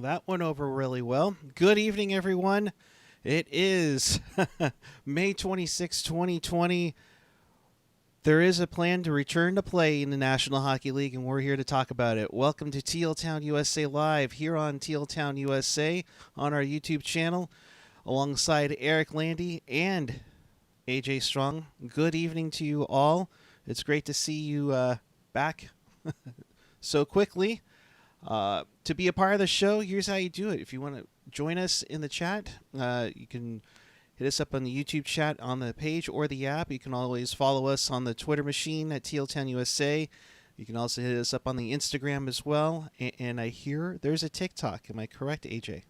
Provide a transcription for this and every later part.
that went over really well. Good evening, everyone. It is May 26, 2020. There is a plan to return to play in the National Hockey League, and we're here to talk about it. Welcome to Teal Town USA Live here on Teal Town USA on our YouTube channel, alongside Eric Landy and AJ Strong. Good evening to you all. It's great to see you back so quickly. To be a part of the show, here's how you do it. If you want to join us in the chat, you can hit us up on the YouTube chat on the page or the app. You can always follow us on the Twitter machine at TL10USA. You can also hit us up on the Instagram as well. And I hear there's a TikTok. Am I correct, AJ?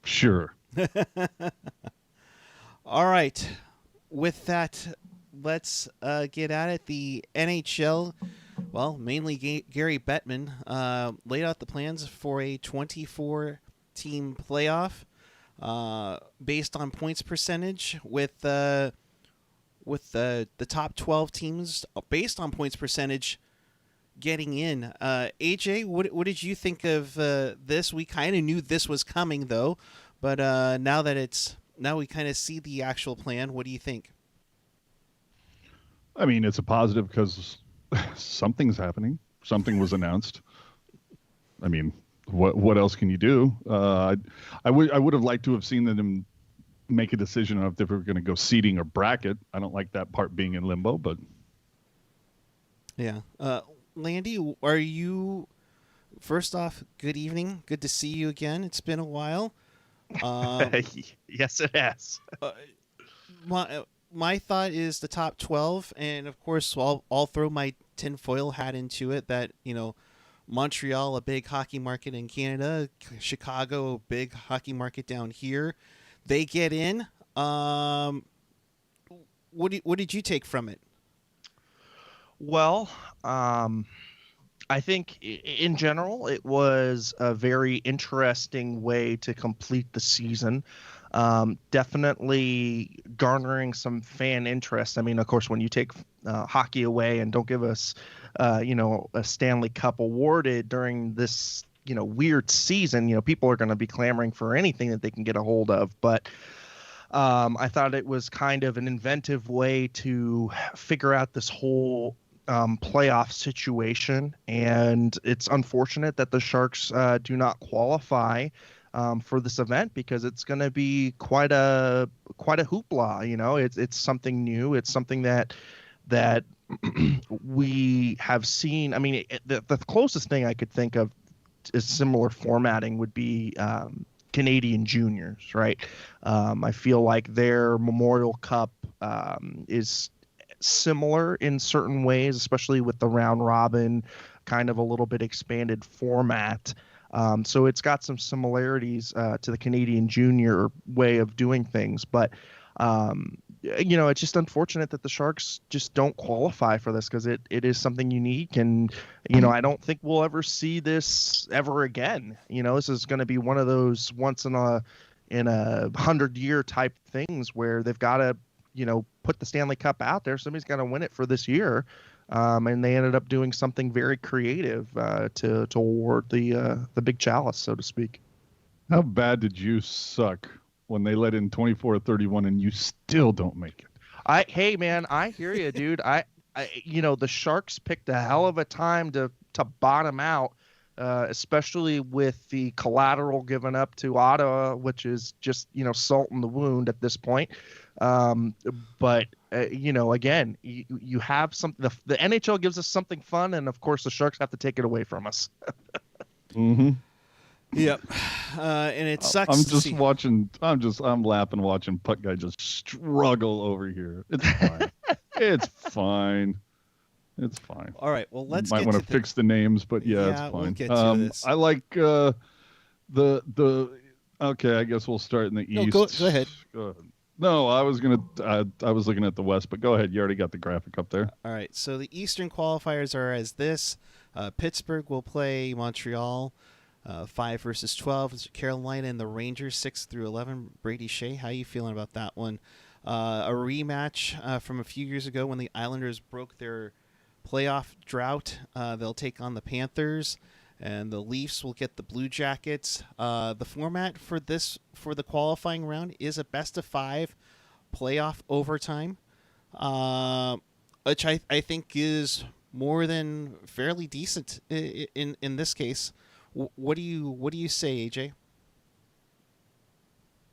Sure. All right. With that, let's get at it. The NHL, well, mainly Gary Bettman, laid out the plans for a 24-team playoff based on points percentage, with the top 12 teams based on points percentage getting in. AJ, what did you think of this? We kind of knew this was coming, though, but now we kind of see the actual plan. What do you think? I mean, it's a positive because something's happening. Something was announced. I mean, what else can you do? I would have liked to have seen them make a decision on if they were going to go seeding or bracket. I don't like that part being in limbo, but yeah. Landy, are you? First off, good evening. Good to see you again. It's been a while. Yes, it has. My thought is the top 12, and of course, I'll throw my tinfoil hat into it. That Montreal, a big hockey market in Canada, Chicago, a big hockey market down here, they get in. What did you take from it? Well, I think in general it was a very interesting way to complete the season. Definitely garnering some fan interest. I mean, of course, when you take hockey away and don't give us, a Stanley Cup awarded during this, weird season, people are going to be clamoring for anything that they can get a hold of. But I thought it was kind of an inventive way to figure out this whole playoff situation. And it's unfortunate that the Sharks do not qualify for this event, because it's going to be quite a hoopla. It's something new. It's something that we have seen. I mean, the closest thing I could think of is similar formatting would be Canadian juniors, right? I feel like their Memorial Cup is similar in certain ways, especially with the round robin, kind of a little bit expanded format. So it's got some similarities to the Canadian junior way of doing things. But, it's just unfortunate that the Sharks just don't qualify for this, because it is something unique. And, I don't think we'll ever see this ever again. This is going to be one of those once in a 100-year type things where they've got to, put the Stanley Cup out there. Somebody's got to win it for this year. And they ended up doing something very creative to award the big chalice, so to speak. how bad did you suck when they let in 24-31 and you still don't make it? Hey man, I hear you, dude. I the Sharks picked a hell of a time to bottom out, especially with the collateral given up to Ottawa, which is just salt in the wound at this point. But again, you have something. The NHL gives us something fun, and of course the Sharks have to take it away from us. Mm-hmm. Yep. And it sucks. I'm laughing watching Puck Guy just struggle over here. It's fine. It's fine. It's fine. All right. Well, let's might want to fix the names, but yeah, it's fine. We'll get to this. I like the okay. I guess we'll start in the East. Go ahead. Go ahead. No, I was looking at the West, but go ahead. You already got the graphic up there. All right. So the Eastern qualifiers are as this: Pittsburgh will play Montreal, 5 versus 12. Carolina and the Rangers, 6 through 11. Brady Shea, how are you feeling about that one? A rematch from a few years ago when the Islanders broke their playoff drought. They'll take on the Panthers. and the Leafs will get the Blue Jackets. The format for the qualifying round is a best of 5 playoff overtime, which I think is more than fairly decent in this case. What do you say, AJ?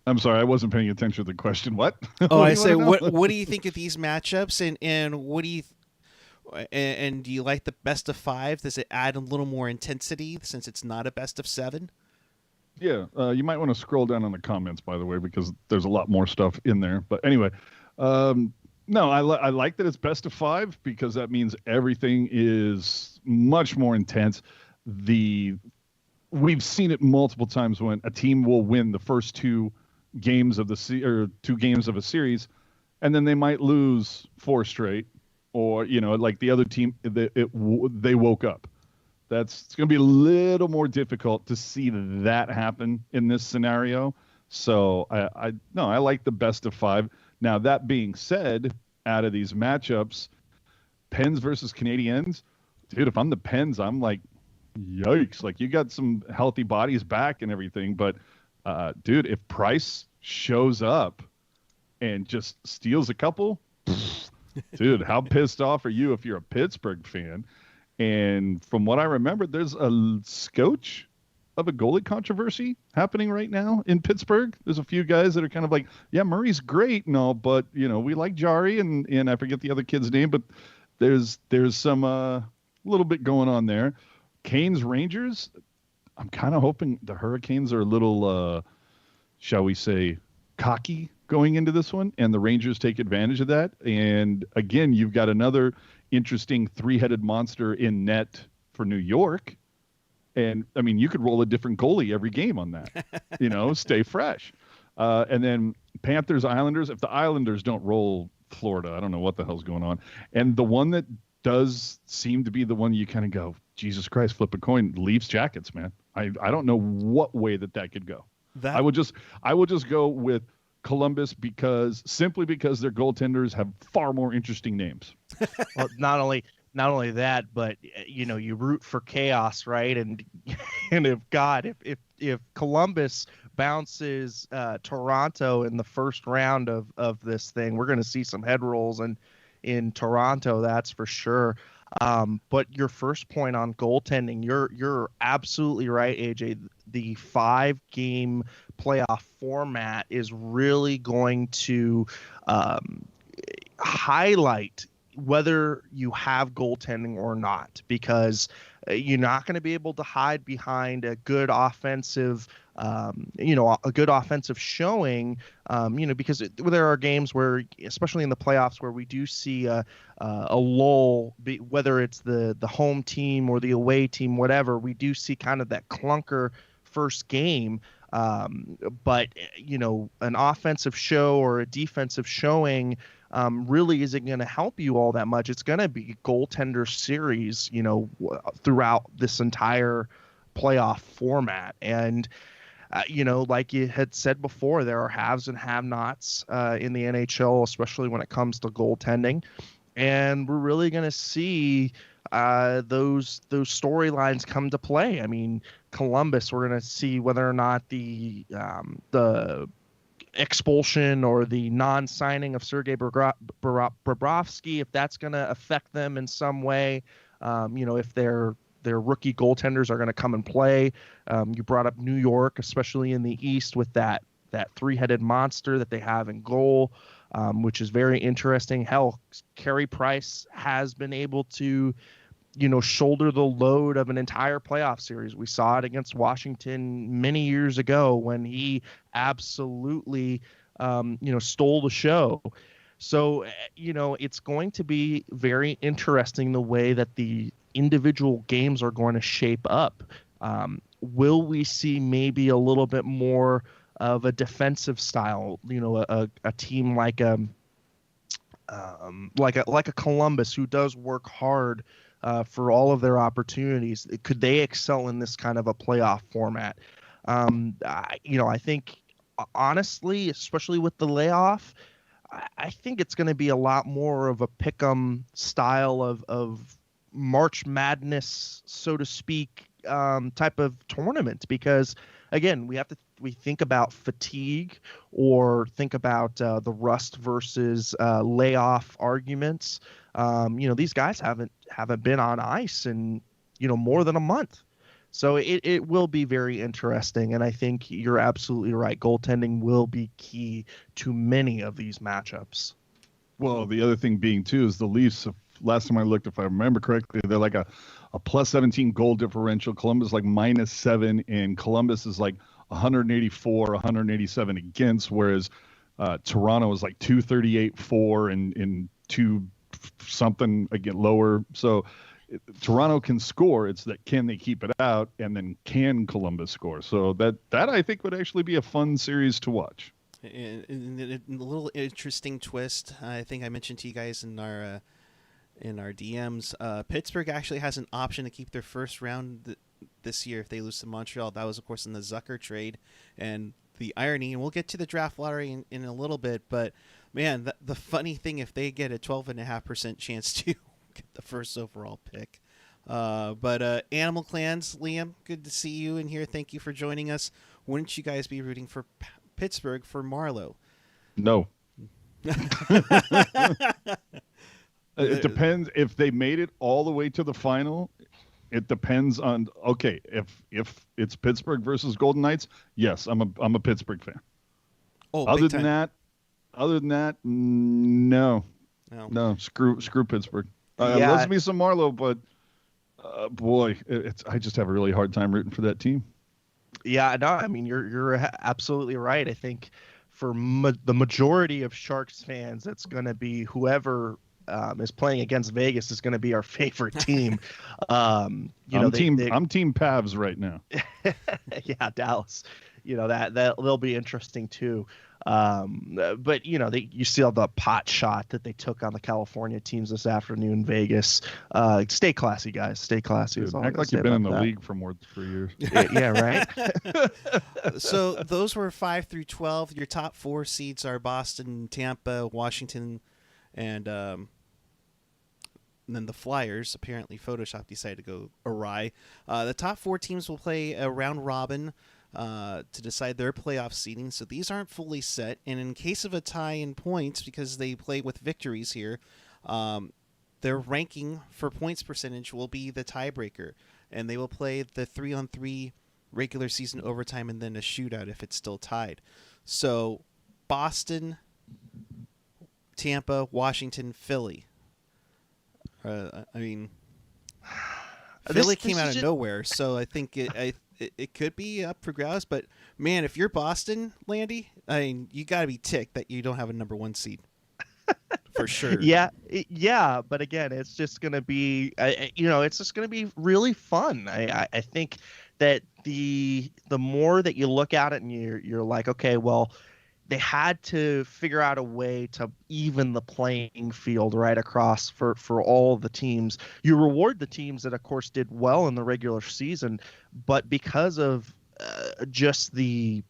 I'm sorry, I wasn't paying attention to the question. What? Oh, What do I you say, wanna know? what do you think of these matchups, and what do you and do you like the best of 5? Does it add a little more intensity since it's not a best of 7? Yeah, you might want to scroll down on the comments, by the way, because there's a lot more stuff in there. But anyway, no, I like that it's best of 5 because that means everything is much more intense. We've seen it multiple times when a team will win the first 2 games of the 2 games of a series, and then they might lose 4 straight, or like the other team, they woke up. It's going to be a little more difficult to see that happen in this scenario. So I like the best of 5. Now that being said, out of these matchups, Pens versus Canadiens, dude, if I'm the Pens, I'm like, yikes! Like, you got some healthy bodies back and everything, but dude, if Price shows up and just steals a couple, dude, how pissed off are you if you're a Pittsburgh fan? And from what I remember, there's a scotch of a goalie controversy happening right now in Pittsburgh. There's a few guys that are kind of like, yeah, Murray's great, no, but we like Jari and I forget the other kid's name, but there's some little bit going on there. Canes Rangers, I'm kind of hoping the Hurricanes are a little, shall we say, cocky going into this one, and the Rangers take advantage of that. And again, you've got another interesting 3-headed monster in net for New York. And I mean, you could roll a different goalie every game on that, stay fresh. And then Panthers, Islanders, if the Islanders don't roll Florida, I don't know what the hell's going on. And the one that does seem to be the one you kind of go, Jesus Christ, flip a coin, Leafs, Jackets, man. I don't know what way that could go. I would just go with Columbus simply because their goaltenders have far more interesting names. Well, not only that, but you root for chaos, right? And if Columbus bounces Toronto in the first round of this thing, we're going to see some head rolls in Toronto, that's for sure. But your first point on goaltending, you're absolutely right, AJ. The 5-game playoff format is really going to highlight whether you have goaltending or not, because you're not going to be able to hide behind a good offensive showing, because there are games where, especially in the playoffs, where we do see a lull, whether it's the home team or the away team, whatever, we do see kind of that clunker first game. But an offensive show or a defensive showing really isn't going to help you all that much. It's going to be goaltender series, throughout this entire playoff format. And, like you had said before, there are haves and have-nots in the NHL, especially when it comes to goaltending. And we're really going to see those storylines come to play. I mean, Columbus, we're going to see whether or not the expulsion or the non-signing of Sergei Bobrovsky, if that's going to affect them in some way, if their rookie goaltenders are going to come and play. You brought up New York, especially in the East, with that 3-headed monster that they have in goal, which is very interesting. Hell, Carey Price has been able to shoulder the load of an entire playoff series. We saw it against Washington many years ago when he absolutely, stole the show. So, it's going to be very interesting the way that the individual games are going to shape up. Will we see maybe a little bit more of a defensive style, a team like a Columbus who does work hard for all of their opportunities? Could they excel in this kind of a playoff format? I think, honestly, especially with the layoff, I think it's going to be a lot more of a pick'em style of March Madness, so to speak, type of tournament, because again, we think about fatigue, or think about the rust versus layoff arguments. These guys haven't been on ice in more than a month. So it will be very interesting, and I think you're absolutely right. Goaltending will be key to many of these matchups. Well, the other thing being too is the Leafs. Last time I looked, if I remember correctly, they're like a plus 17 goal differential. Columbus like -7, and Columbus is like 184, 187 against, whereas Toronto is like 238-4 and two something again lower. So Toronto can score. It's that can they keep it out, and then can Columbus score? So that I think would actually be a fun series to watch. And a little interesting twist. I think I mentioned to you guys in our DMs. Pittsburgh actually has an option to keep their first round this year if they lose to Montreal. That was, of course, in the Zucker trade. And the irony, and we'll get to the draft lottery in a little bit, but man, the funny thing, if they get a 12.5% chance to get the first overall pick. But Animal Clans, Liam, good to see you in here. Thank you for joining us. Wouldn't you guys be rooting for Pittsburgh for Marleau? No. It depends if they made it all the way to the final. It depends on if it's Pittsburgh versus Golden Knights. Yes, I'm a Pittsburgh fan. Oh, other than that, no. Screw Pittsburgh. Loves me some Marleau, but boy, I just have a really hard time rooting for that team. Yeah, no, I mean you're absolutely right. I think for the majority of Sharks fans, it's going to be whoever is playing against Vegas is going to be our favorite team. I'm Team Pavs right now. Yeah, Dallas. That they'll be interesting too. But you see all the pot shot that they took on the California teams this afternoon in Vegas. Stay classy, guys. Stay classy. Dude, act like you've been in the league for more than 3 years. Yeah, right. So those were 5 through 12. Your top 4 seeds are Boston, Tampa, Washington, and then the Flyers. Apparently, Photoshop decided to go awry. The top 4 teams will play a round robin to decide their playoff seeding. So these aren't fully set. And in case of a tie in points, because they play with victories here, their ranking for points percentage will be the tiebreaker. And they will play the 3-on-3 regular season overtime and then a shootout if it's still tied. So Boston, Tampa, Washington, Philly. Philly came out of nowhere, so I think it could be up for grabs. But man, if you're Boston, Landy, you got to be ticked that you don't have a number 1 seed for sure. Yeah. But again, it's just going to be, it's just going to be really fun. I think that the more that you look at it and you're like, okay, well, they had to figure out a way to even the playing field right across for all the teams. You reward the teams that, of course, did well in the regular season, but because of just the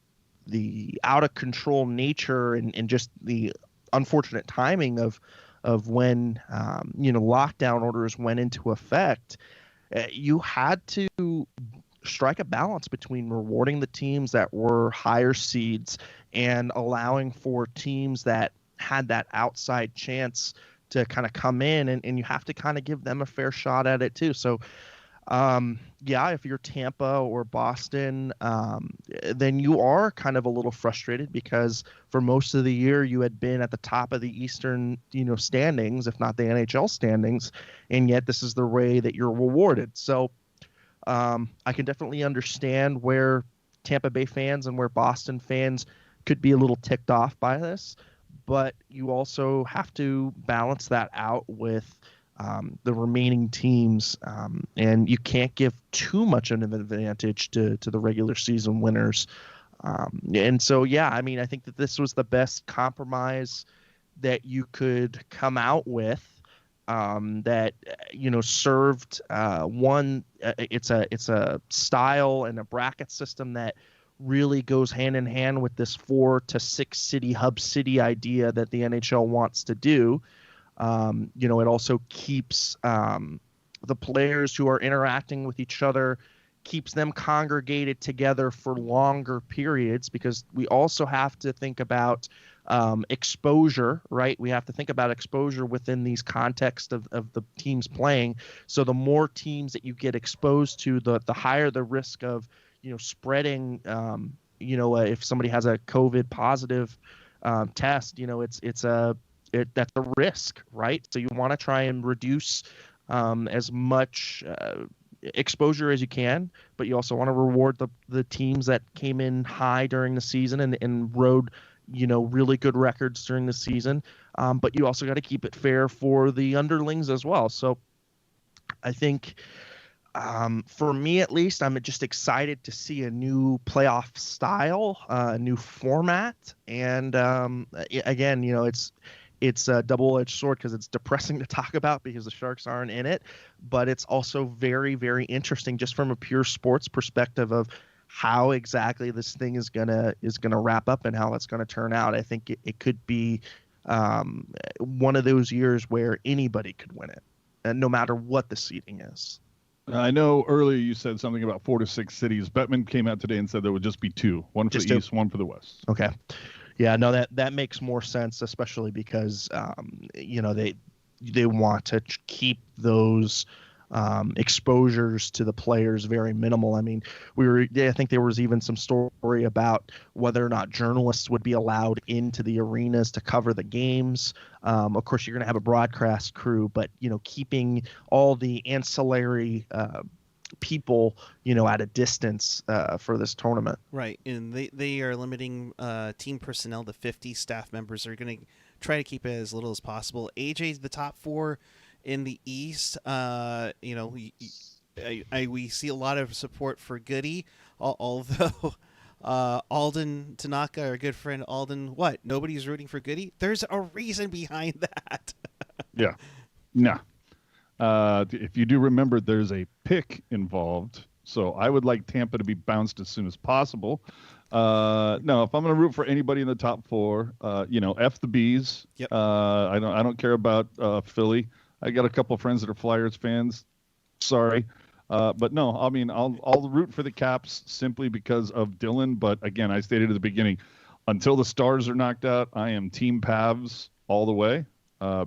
out of control nature and just the unfortunate timing of when lockdown orders went into effect, you had to strike a balance between rewarding the teams that were higher seeds and allowing for teams that had that outside chance to kind of come in, and you have to kind of give them a fair shot at it too. So if you're Tampa or Boston, then you are kind of a little frustrated because for most of the year you had been at the top of the Eastern, standings, if not the NHL standings, and yet this is the way that you're rewarded. So I can definitely understand where Tampa Bay fans and where Boston fans could be a little ticked off by this, but you also have to balance that out with the remaining teams, and you can't give too much of an advantage to the regular season winners. And so, I think that this was the best compromise that you could come out with. That served one. It's a style and a bracket system that really goes hand in hand with this 4 to 6 city hub city idea that the NHL wants to do. It also keeps the players who are interacting with each other keeps them congregated together for longer periods, because we also have to think about exposure, right? We have to think about exposure within these contexts of the teams playing. So the more teams that you get exposed to, the higher the risk of, spreading, if somebody has a COVID positive test, that's a risk, right? So you want to try and reduce as much exposure as you can, but you also want to reward the teams that came in high during the season and rode really good records during the season. But you also got to keep it fair for the underlings as well. So I think for me, at least, I'm just excited to see a new playoff style, a new format. And again, it's a double-edged sword, because it's depressing to talk about because the Sharks aren't in it, but it's also very, very interesting just from a pure sports perspective of how exactly this thing is gonna wrap up and how it's gonna turn out. I think it could be one of those years where anybody could win it, and no matter what the seeding is. I know earlier you said something about 4 to 6 cities. Bettman came out today and said there would just be 2, one for the East, one for the West. Okay. Yeah, no, that makes more sense, especially because they want to keep those exposures to the players very minimal. I mean, I think there was even some story about whether or not journalists would be allowed into the arenas to cover the games. Of course, you're going to have a broadcast crew, but keeping all the ancillary people at a distance for this tournament. Right, and they are limiting team personnel to 50 staff members. They're going to try to keep it as little as possible. AJ, the top 4 in the East, we see a lot of support for Goody, although Alden Tanaka, our good friend Alden, nobody's rooting for Goody? There's a reason behind that. Yeah. Nah. If you do remember, there's a pick involved, so I would like Tampa to be bounced as soon as possible. No, if I'm going to root for anybody in the top 4, F the Bees. Yep. I don't care about Philly. I got a couple of friends that are Flyers fans. Sorry. But no, I mean, I'll root for the Caps simply because of Dylan. But again, I stated at the beginning, until the Stars are knocked out, I am Team Pavs all the way.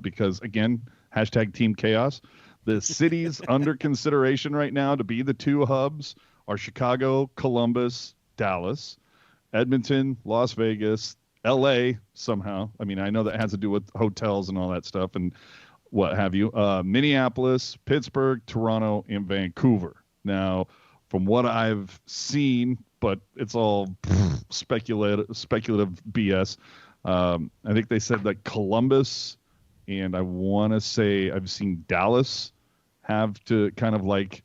Because again, hashtag Team Chaos. The cities under consideration right now to be the 2 hubs are Chicago, Columbus, Dallas, Edmonton, Las Vegas, LA somehow. I mean, I know that has to do with hotels and all that stuff and what have you. Minneapolis, Pittsburgh, Toronto, and Vancouver. Now, from what I've seen, but it's all speculative BS. I think they said that Columbus, and I want to say I've seen Dallas have to kind of like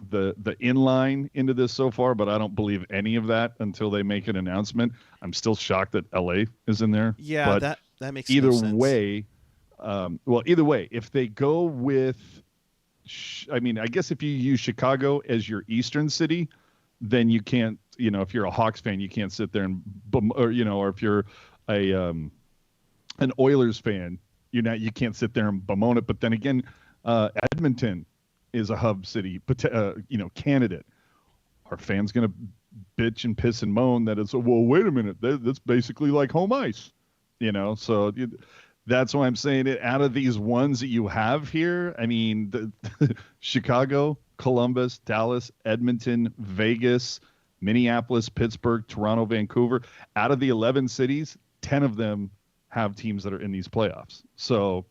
the inline into this so far, but I don't believe any of that until they make an announcement. I'm still shocked that LA is in there. Yeah, but that makes either no sense. way. Either way, if they go with, I mean, I guess if you use Chicago as your eastern city, then you can't, if you're a Hawks fan, you can't sit there and, or if you're an Oilers fan, you can't sit there and bemoan it. But then again, Edmonton is a hub city, candidate. Are fans going to bitch and piss and moan that it's, well, wait a minute, that's basically like home ice, so that's why I'm saying it. Out of these ones that you have here, I mean, Chicago, Columbus, Dallas, Edmonton, Vegas, Minneapolis, Pittsburgh, Toronto, Vancouver, out of the 11 cities, 10 of them have teams that are in these playoffs. So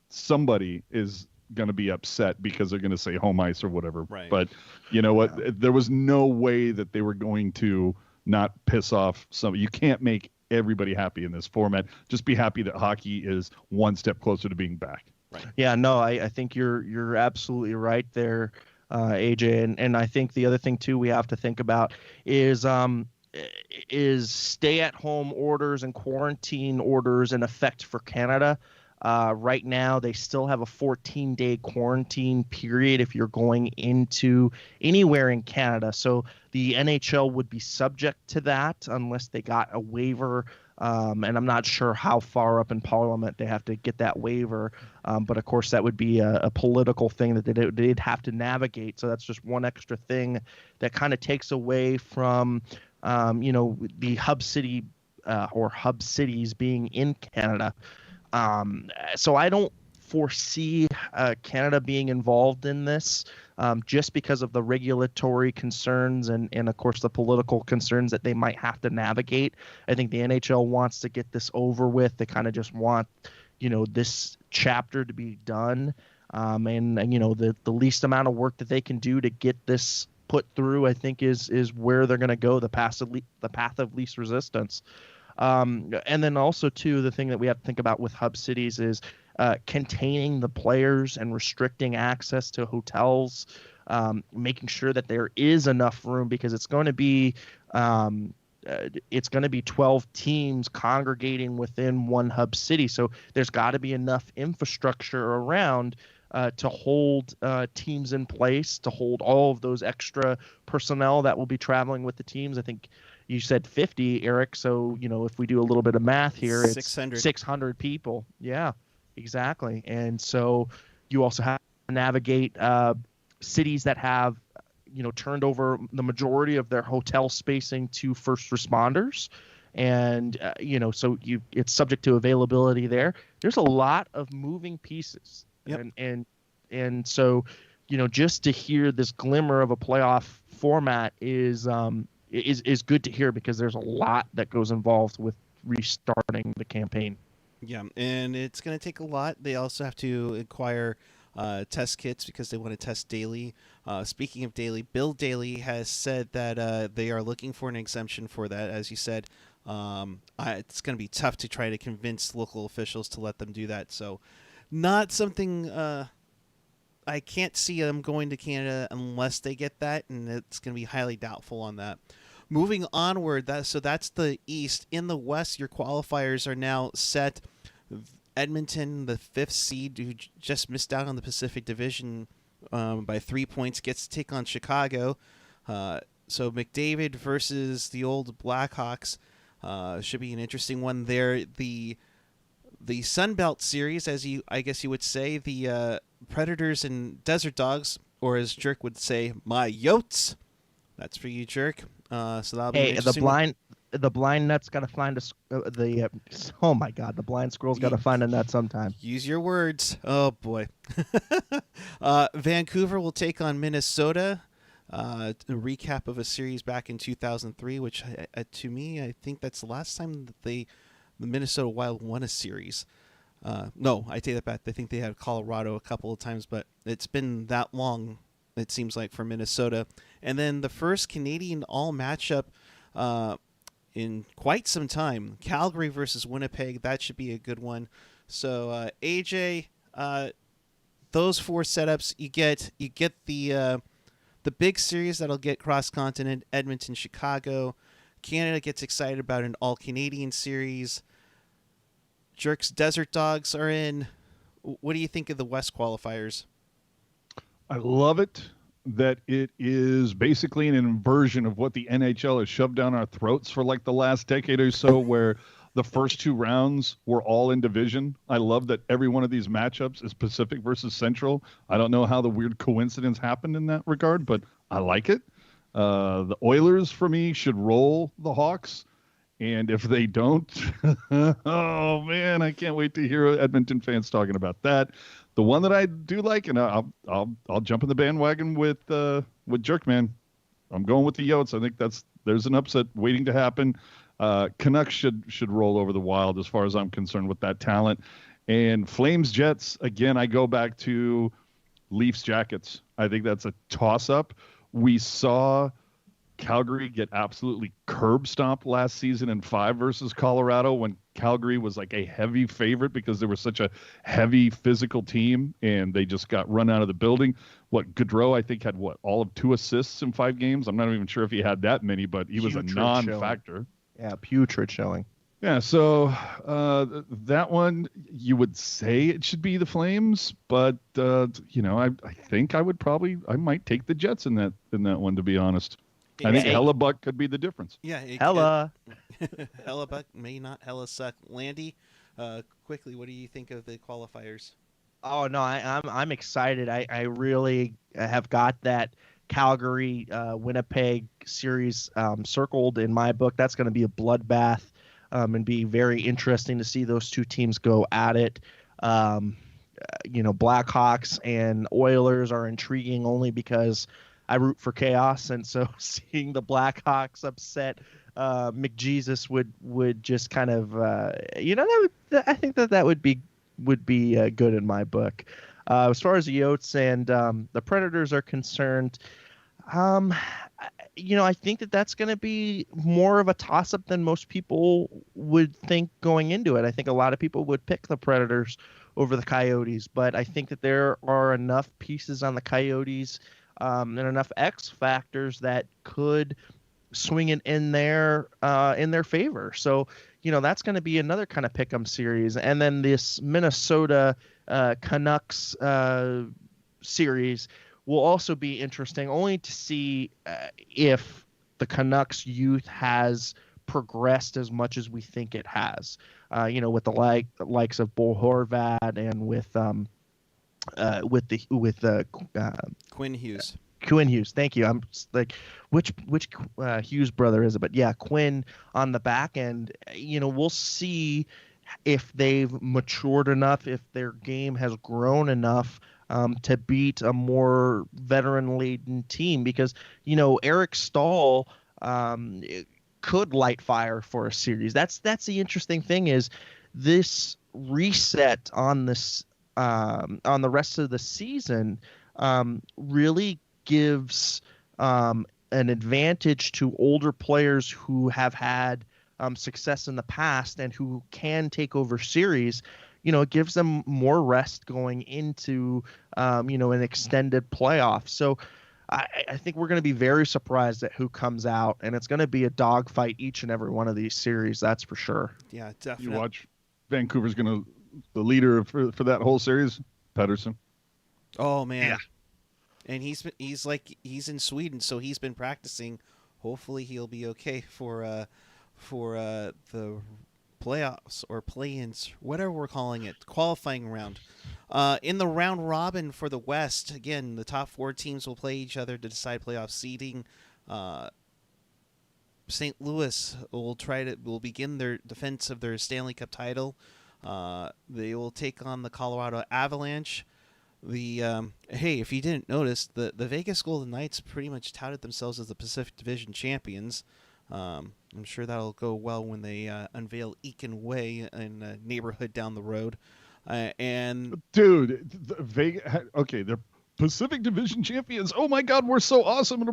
somebody is going to be upset because they're going to say home ice or whatever. Right. But you know what? There was no way that they were going to not piss off some. You can't make everybody happy in this format. Just be happy that hockey is one step closer to being back. Right. Yeah, no, I think you're absolutely right there, AJ. And I think the other thing too we have to think about is stay-at-home orders and quarantine orders in effect for Canada. Right now, they still have a 14-day quarantine period if you're going into anywhere in Canada. So the NHL would be subject to that unless they got a waiver And I'm not sure how far up in Parliament they have to get that waiver. But of course, that would be a political thing that they'd have to navigate. So that's just one extra thing that kind of takes away from, the hub city or hub cities being in Canada. So I don't foresee Canada being involved in this just because of the regulatory concerns and of course the political concerns that they might have to navigate. I think the NHL wants to get this over with. They kind of just want, this chapter to be done. And the least amount of work that they can do to get this put through, I think is where they're going to go, the path of least resistance. And then also too, the thing that we have to think about with hub cities is containing the players and restricting access to hotels, making sure that there is enough room, because it's going to be 12 teams congregating within one hub city. So there's got to be enough infrastructure around to hold teams in place, to hold all of those extra personnel that will be traveling with the teams. I think you said 50, Eric. So, if we do a little bit of math here, it's 600 people. Yeah. Exactly. And so you also have to navigate cities that have, turned over the majority of their hotel spacing to first responders. And, so it's subject to availability there. There's a lot of moving pieces. Yep. And so, just to hear this glimmer of a playoff format is good to hear, because there's a lot that goes involved with restarting the campaign. Yeah, and it's going to take a lot. They also have to acquire test kits because they want to test daily. Speaking of daily, Bill Daly has said that they are looking for an exemption for that. As you said, it's going to be tough to try to convince local officials to let them do that. So not something I can't see them going to Canada unless they get that, and it's going to be highly doubtful on that. Moving onward, that's the East. In the West, your qualifiers are now set. Edmonton, the 5th seed, who just missed out on the Pacific Division by 3 points, gets to take on Chicago. So McDavid versus the old Blackhawks should be an interesting one there. The Sunbelt Series, I guess you would say, the Predators and Desert Dogs, or as Jerk would say, my Yotes. That's for you, Jerk. So that'll be the blind nut's got to find oh my God, the blind squirrel's got to find a nut sometime. Use your words. Oh boy. Vancouver will take on Minnesota. A recap of a series back in 2003, which to me, I think that's the last time that the Minnesota Wild won a series. No, I take that back. I think they had Colorado a couple of times, but it's been that long, it seems like, for Minnesota. And then the first Canadian all matchup in quite some time, Calgary versus Winnipeg. That should be a good one. So AJ, those 4 setups, you get the big series that'll get cross-continent, Edmonton, Chicago. Canada gets excited about an all-Canadian series. Jerk's Desert Dogs are in. What do you think of the West qualifiers? I love it that it is basically an inversion of what the NHL has shoved down our throats for like the last decade or so, where the first 2 rounds were all in division. I love that every one of these matchups is Pacific versus Central. I don't know how the weird coincidence happened in that regard, but I like it. The Oilers, for me, should roll the Hawks. And if they don't, oh man, I can't wait to hear Edmonton fans talking about that. The one that I do like, and I'll jump in the bandwagon with Jerkman. I'm going with the Yotes. I think there's an upset waiting to happen. Canucks should roll over the Wild as far as I'm concerned with that talent. And Flames Jets, again, I go back to Leafs Jackets. I think that's a toss-up. We saw Calgary get absolutely curb stomped last season in 5 versus Colorado, when Calgary was like a heavy favorite because they were such a heavy physical team, and they just got run out of the building. Gaudreau, I think, had all of 2 assists in 5 games. I'm not even sure if he had that many, but he was a non-factor. Yeah, putrid showing. Yeah, so that one, you would say it should be the Flames, but I think I might take the Jets in that one, to be honest. I think Hey. Hellebuck could be the difference. Yeah, Hella. Hellebuck may not hella suck. Landy, quickly, what do you think of the qualifiers? Oh no, I'm excited. I really have got that Calgary Winnipeg series circled in my book. That's going to be a bloodbath, and be very interesting to see those two teams go at it. Blackhawks and Oilers are intriguing only because I root for chaos, and so seeing the Blackhawks upset McJesus would just kind of I think that would be good in my book. As far as the Yotes and the Predators are concerned, I think that's going to be more of a toss-up than most people would think going into it. I think a lot of people would pick the Predators over the Coyotes, but I think that there are enough pieces on the Coyotes and enough X factors that could swing it in their favor. So, that's going to be another kind of pick'em series. And then this Minnesota Canucks series will also be interesting, only to see if the Canucks youth has progressed as much as we think it has. With the likes of Bo Horvat and with Quinn Hughes. Quinn Hughes, thank you. I'm like, which Hughes brother is it? But yeah, Quinn on the back end. We'll see if they've matured enough, if their game has grown enough to beat a more veteran-laden team. Because Eric Stahl could light fire for a series. That's the interesting thing, is this reset on this on the rest of the season really gives an advantage to older players who have had success in the past and who can take over series. It gives them more rest going into an extended playoff. So I think we're going to be very surprised at who comes out, and it's going to be a dogfight each and every one of these series. That's for sure. Yeah, definitely. You watch Vancouver's the leader for that whole series, Pettersson. Oh man. Yeah. And he's in Sweden, so he's been practicing. Hopefully he'll be okay for the playoffs or play-ins, whatever we're calling it, qualifying round. In the round robin for the West, again, the top 4 teams will play each other to decide playoff seeding. St. Louis will begin their defense of their Stanley Cup title. They will take on the Colorado Avalanche. Hey, if you didn't notice, the Vegas Golden Knights pretty much touted themselves as the Pacific Division champions. I'm sure that'll go well when they unveil Eakin Way in a neighborhood down the road. And dude, they're Pacific Division champions. Oh my God, we're so awesome!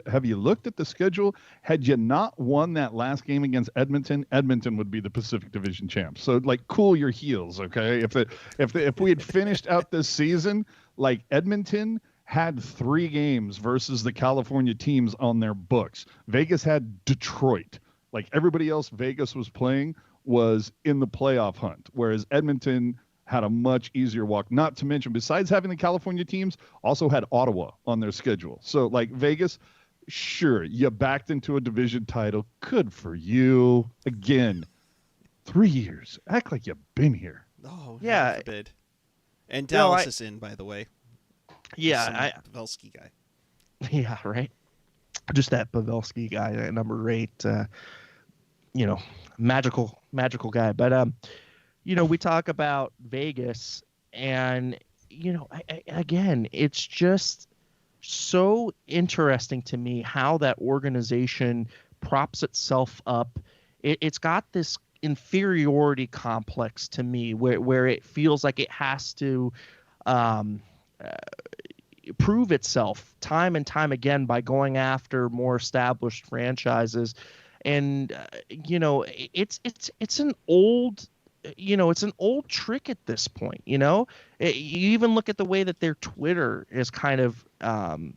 Have you looked at the schedule? Had you not won that last game against Edmonton, Edmonton would be the Pacific Division champs. So cool your heels, okay? If we had finished out this season, Edmonton had 3 games versus the California teams on their books. Vegas had Detroit. Everybody else Vegas was playing was in the playoff hunt, whereas Edmonton had a much easier walk. Not to mention, besides having the California teams, also had Ottawa on their schedule. So, Vegas, sure, you backed into a division title. Good for you. Again, 3 years. Act like you've been here. oh Yeah. heaven forbid. And Dallas is in, by the way. Yeah, Pavelski guy. Yeah, right. Just that Pavelski guy, number 8, magical guy. But we talk about Vegas, and again, it's just so interesting to me how that organization props itself up. It's got this inferiority complex to me, where it feels like it has to prove itself time and time again by going after more established franchises. And it's an old trick at this point. You even look at the way that their Twitter is kind of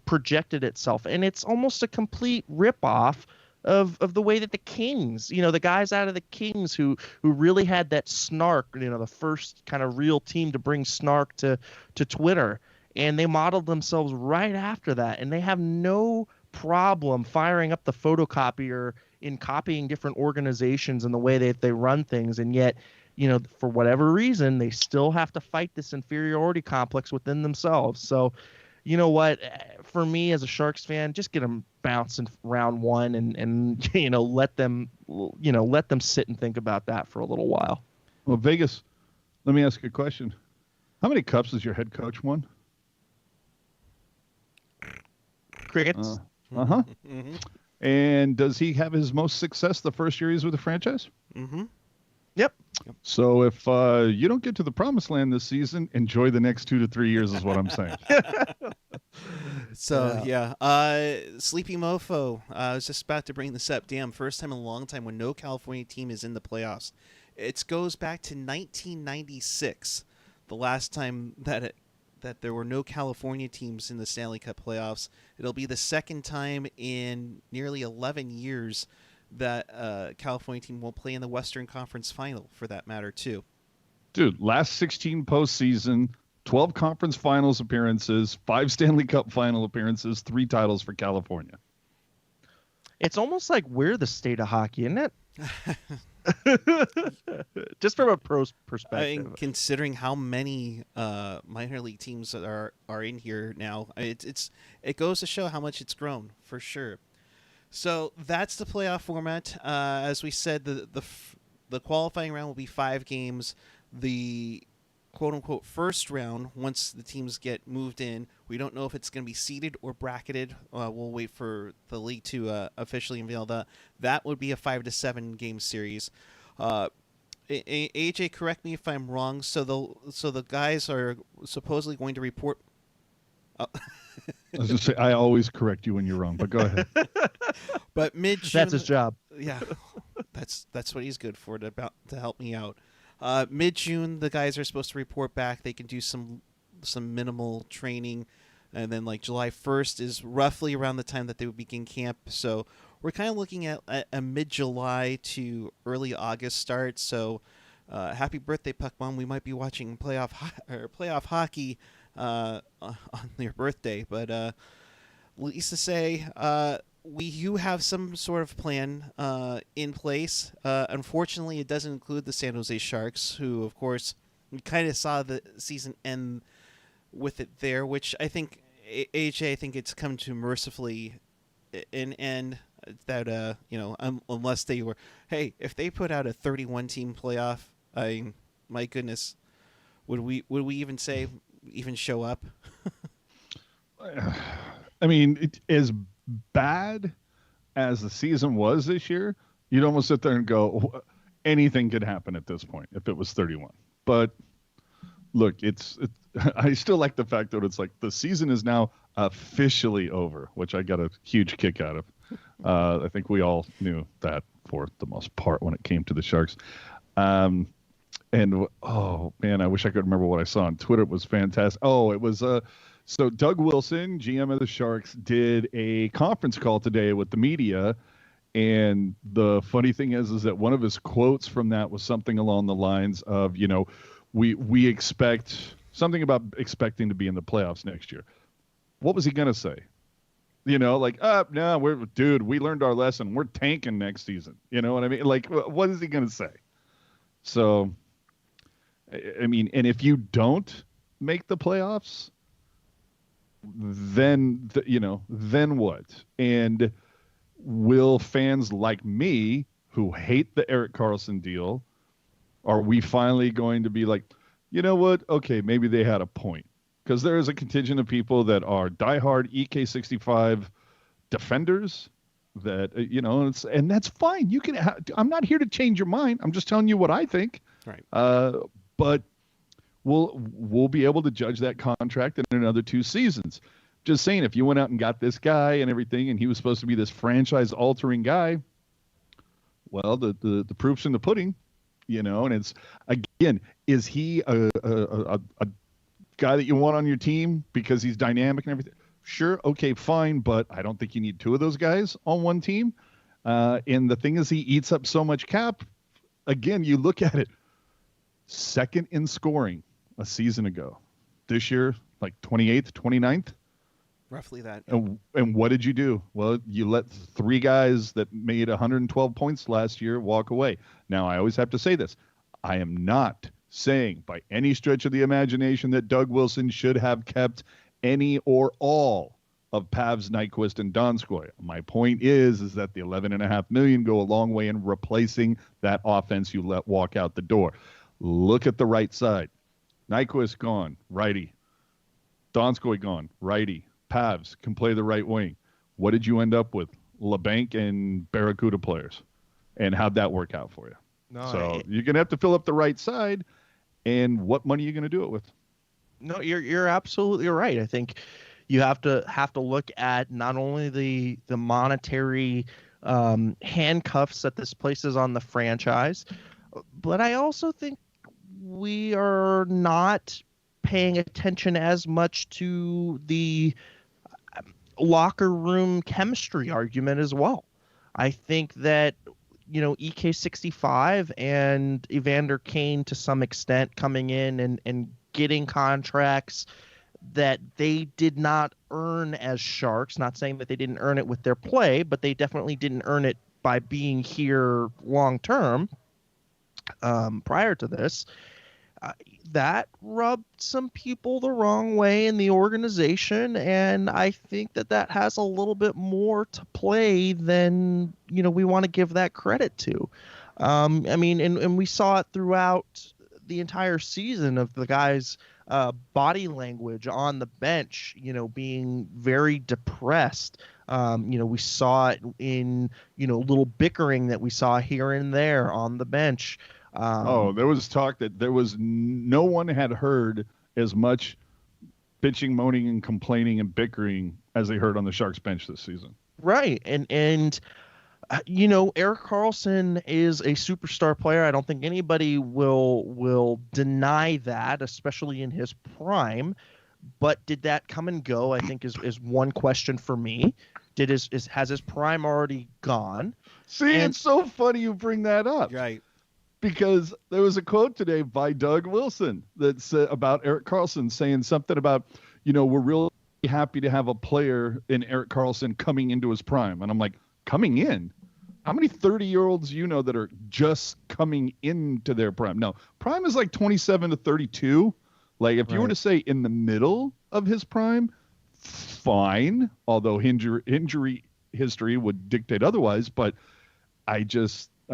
projected itself, and it's almost a complete ripoff of the way that the Kings, the guys out of the Kings who really had that snark, the first kind of real team to bring snark to Twitter. And they modeled themselves right after that, and they have no problem firing up the photocopier in copying different organizations and the way that they run things, and yet, for whatever reason, they still have to fight this inferiority complex within themselves. So, you know what? For me as a Sharks fan, just get them bounced in round one, and let them sit and think about that for a little while. Well, Vegas, let me ask you a question. How many cups has your head coach won? Crickets. Uh-huh. Mm-hmm. And does he have his most success the first year he's with the franchise? Mm-hmm. Yep. So if you don't get to the promised land this season, enjoy the next 2 to 3 years is what I'm saying. So, yeah. Sleepy Mofo, I was just about to bring this up. Damn, first time in a long time when no California team is in the playoffs. It goes back to 1996, the last time that there were no California teams in the Stanley Cup playoffs. It'll be the second time in nearly 11 years that California team will play in the Western Conference Final, for that matter, too. Dude, last 16 postseason, 12 conference finals appearances, 5 Stanley Cup final appearances, 3 titles for California. It's almost like we're the state of hockey, isn't it? Just from a pro's perspective. I mean, considering how many minor league teams are in here now, it goes to show how much it's grown, for sure. So that's the playoff format. As we said, the qualifying round will be 5 games. The quote-unquote first round, once the teams get moved in, we don't know if it's going to be seeded or bracketed. We'll wait for the league to officially unveil that. That would be a 5 to 7 game series. AJ, correct me if I'm wrong. So the guys are supposedly going to report. I was going to say, I always correct you when you're wrong, but go ahead. But mid-June, that's his job. Yeah, that's what he's good for, to help me out. Mid-June, the guys are supposed to report back. They can do some minimal training, and then like July 1st is roughly around the time that they would begin camp. So we're kind of looking at a mid-July to early August start. So happy birthday, Puck Mom. We might be watching playoff hockey on your birthday, but least to say, you have some sort of plan in place. Unfortunately, it doesn't include the San Jose Sharks, who, of course, we kind of saw the season end with it there, which I think, AJ, I think it's come to mercifully an end that, unless they were, hey, if they put out a 31-team playoff, my goodness, would we even show up? I mean, as bad as the season was this year, you'd almost sit there and go, anything could happen at this point if it was 31. But look, I still like the fact that it's like the season is now officially over, which I got a huge kick out of. I think we all knew that for the most part when it came to the Sharks. And oh man, I wish I could remember what I saw on Twitter. It was fantastic. Oh, it was so Doug Wilson, GM of the Sharks, did a conference call today with the media, and the funny thing is that one of his quotes from that was something along the lines of, we expect something about expecting to be in the playoffs next year. What was he gonna say? No, we learned our lesson. We're tanking next season. You know what I mean? Like, what is he gonna say? So, I mean, and if you don't make the playoffs, then what? And will fans like me, who hate the Erik Karlsson deal, are we finally going to be like, you know what? Okay, maybe they had a point, because there is a contingent of people that are diehard EK65 defenders that and that's fine. You can. I'm not here to change your mind. I'm just telling you what I think. Right. But we'll be able to judge that contract in another 2 seasons. Just saying, if you went out and got this guy and everything, and he was supposed to be this franchise-altering guy, well, the proof's in the pudding, And it's, again, is he a guy that you want on your team because he's dynamic and everything? Sure, okay, fine, but I don't think you need 2 of those guys on one team. And the thing is, he eats up so much cap. Again, you look at it, second in scoring a season ago. This year, like 28th, 29th. Roughly that. And what did you do? Well, you let 3 guys that made 112 points last year walk away. Now, I always have to say this. I am not saying by any stretch of the imagination that Doug Wilson should have kept any or all of Pavs, Nyquist, and Donskoy. My point is that the $11.5 million go a long way in replacing that offense you let walk out the door. Look at the right side. Nyquist gone, righty. Donskoy gone, righty. Pavs can play the right wing. What did you end up with? LeBanc and Barracuda players. And how'd that work out for you? So you're going to have to fill up the right side. And what money are you going to do it with? No, you're absolutely right. I think you have to look at not only the monetary handcuffs that this places on the franchise, but I also think we are not paying attention as much to the locker room chemistry argument as well. I think that, EK65 and Evander Kane to some extent coming in and getting contracts that they did not earn as Sharks, not saying that they didn't earn it with their play, but they definitely didn't earn it by being here long term prior to this. That rubbed some people the wrong way in the organization, and I think that has a little bit more to play than we want to give that credit to. And we saw it throughout the entire season of the guys' body language on the bench, being very depressed. We saw it in little bickering that we saw here and there on the bench. There was talk that no one had heard as much bitching, moaning, and complaining and bickering as they heard on the Sharks bench this season. Right. And Erik Karlsson is a superstar player. I don't think anybody will deny that, especially in his prime. But did that come and go, I think is one question for me. Has his prime already gone? See, it's so funny you bring that up. Right. Because there was a quote today by Doug Wilson that said about Erik Karlsson saying something about, we're really happy to have a player in Erik Karlsson coming into his prime. And I'm like, coming in? How many 30-year-olds that are just coming into their prime? No, prime is like 27 to 32. Like if you were to say in the middle of his prime, fine. Although injury history would dictate otherwise. But I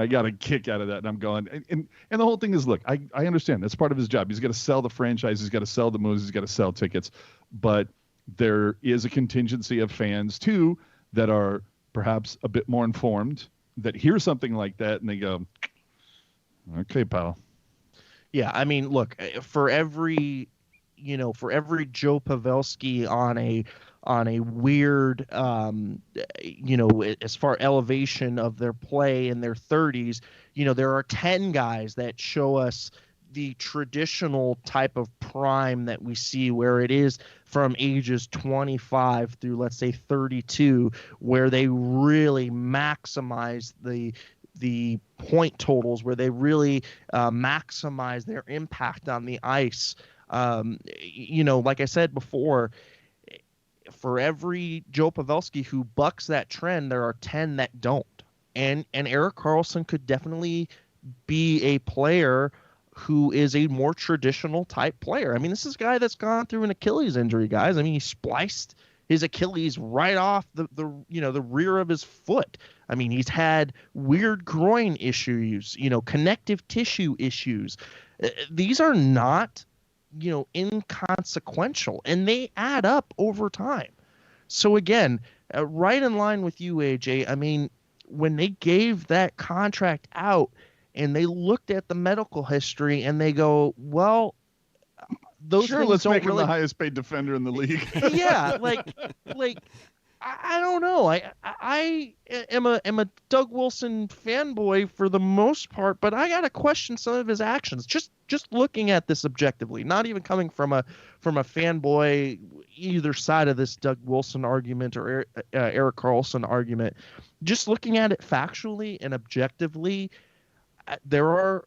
got a kick out of that, and I'm going. And the whole thing is, look, I understand that's part of his job. He's got to sell the franchise. He's got to sell the moves. He's got to sell tickets. But there is a contingency of fans, too, that are perhaps a bit more informed, that hear something like that, and they go, okay, pal. Yeah, I mean, look, for every Joe Pavelski on a weird, as far elevation of their play in their 30s, there are 10 guys that show us the traditional type of prime that we see, where it is from ages 25 through, let's say, 32, where they really maximize the point totals, where they really maximize their impact on the ice. Like I said before, for every Joe Pavelski who bucks that trend, there are 10 that don't. And Erik Karlsson could definitely be a player who is a more traditional type player. I mean, this is a guy that's gone through an Achilles injury, guys. I mean, he spliced his Achilles right off the rear of his foot. I mean, he's had weird groin issues, connective tissue issues. These are not inconsequential, and they add up over time. So again, right in line with you, AJ, I mean, when they gave that contract out and they looked at the medical history and they go, well, those sure, things let's don't make him really... the highest paid defender in the league. Yeah, like I don't know. I am a Doug Wilson fanboy for the most part, but I gotta question some of his actions. Just looking at this objectively, not even coming from a fanboy either side of this Doug Wilson argument or Erik Karlsson argument. Just looking at it factually and objectively, there are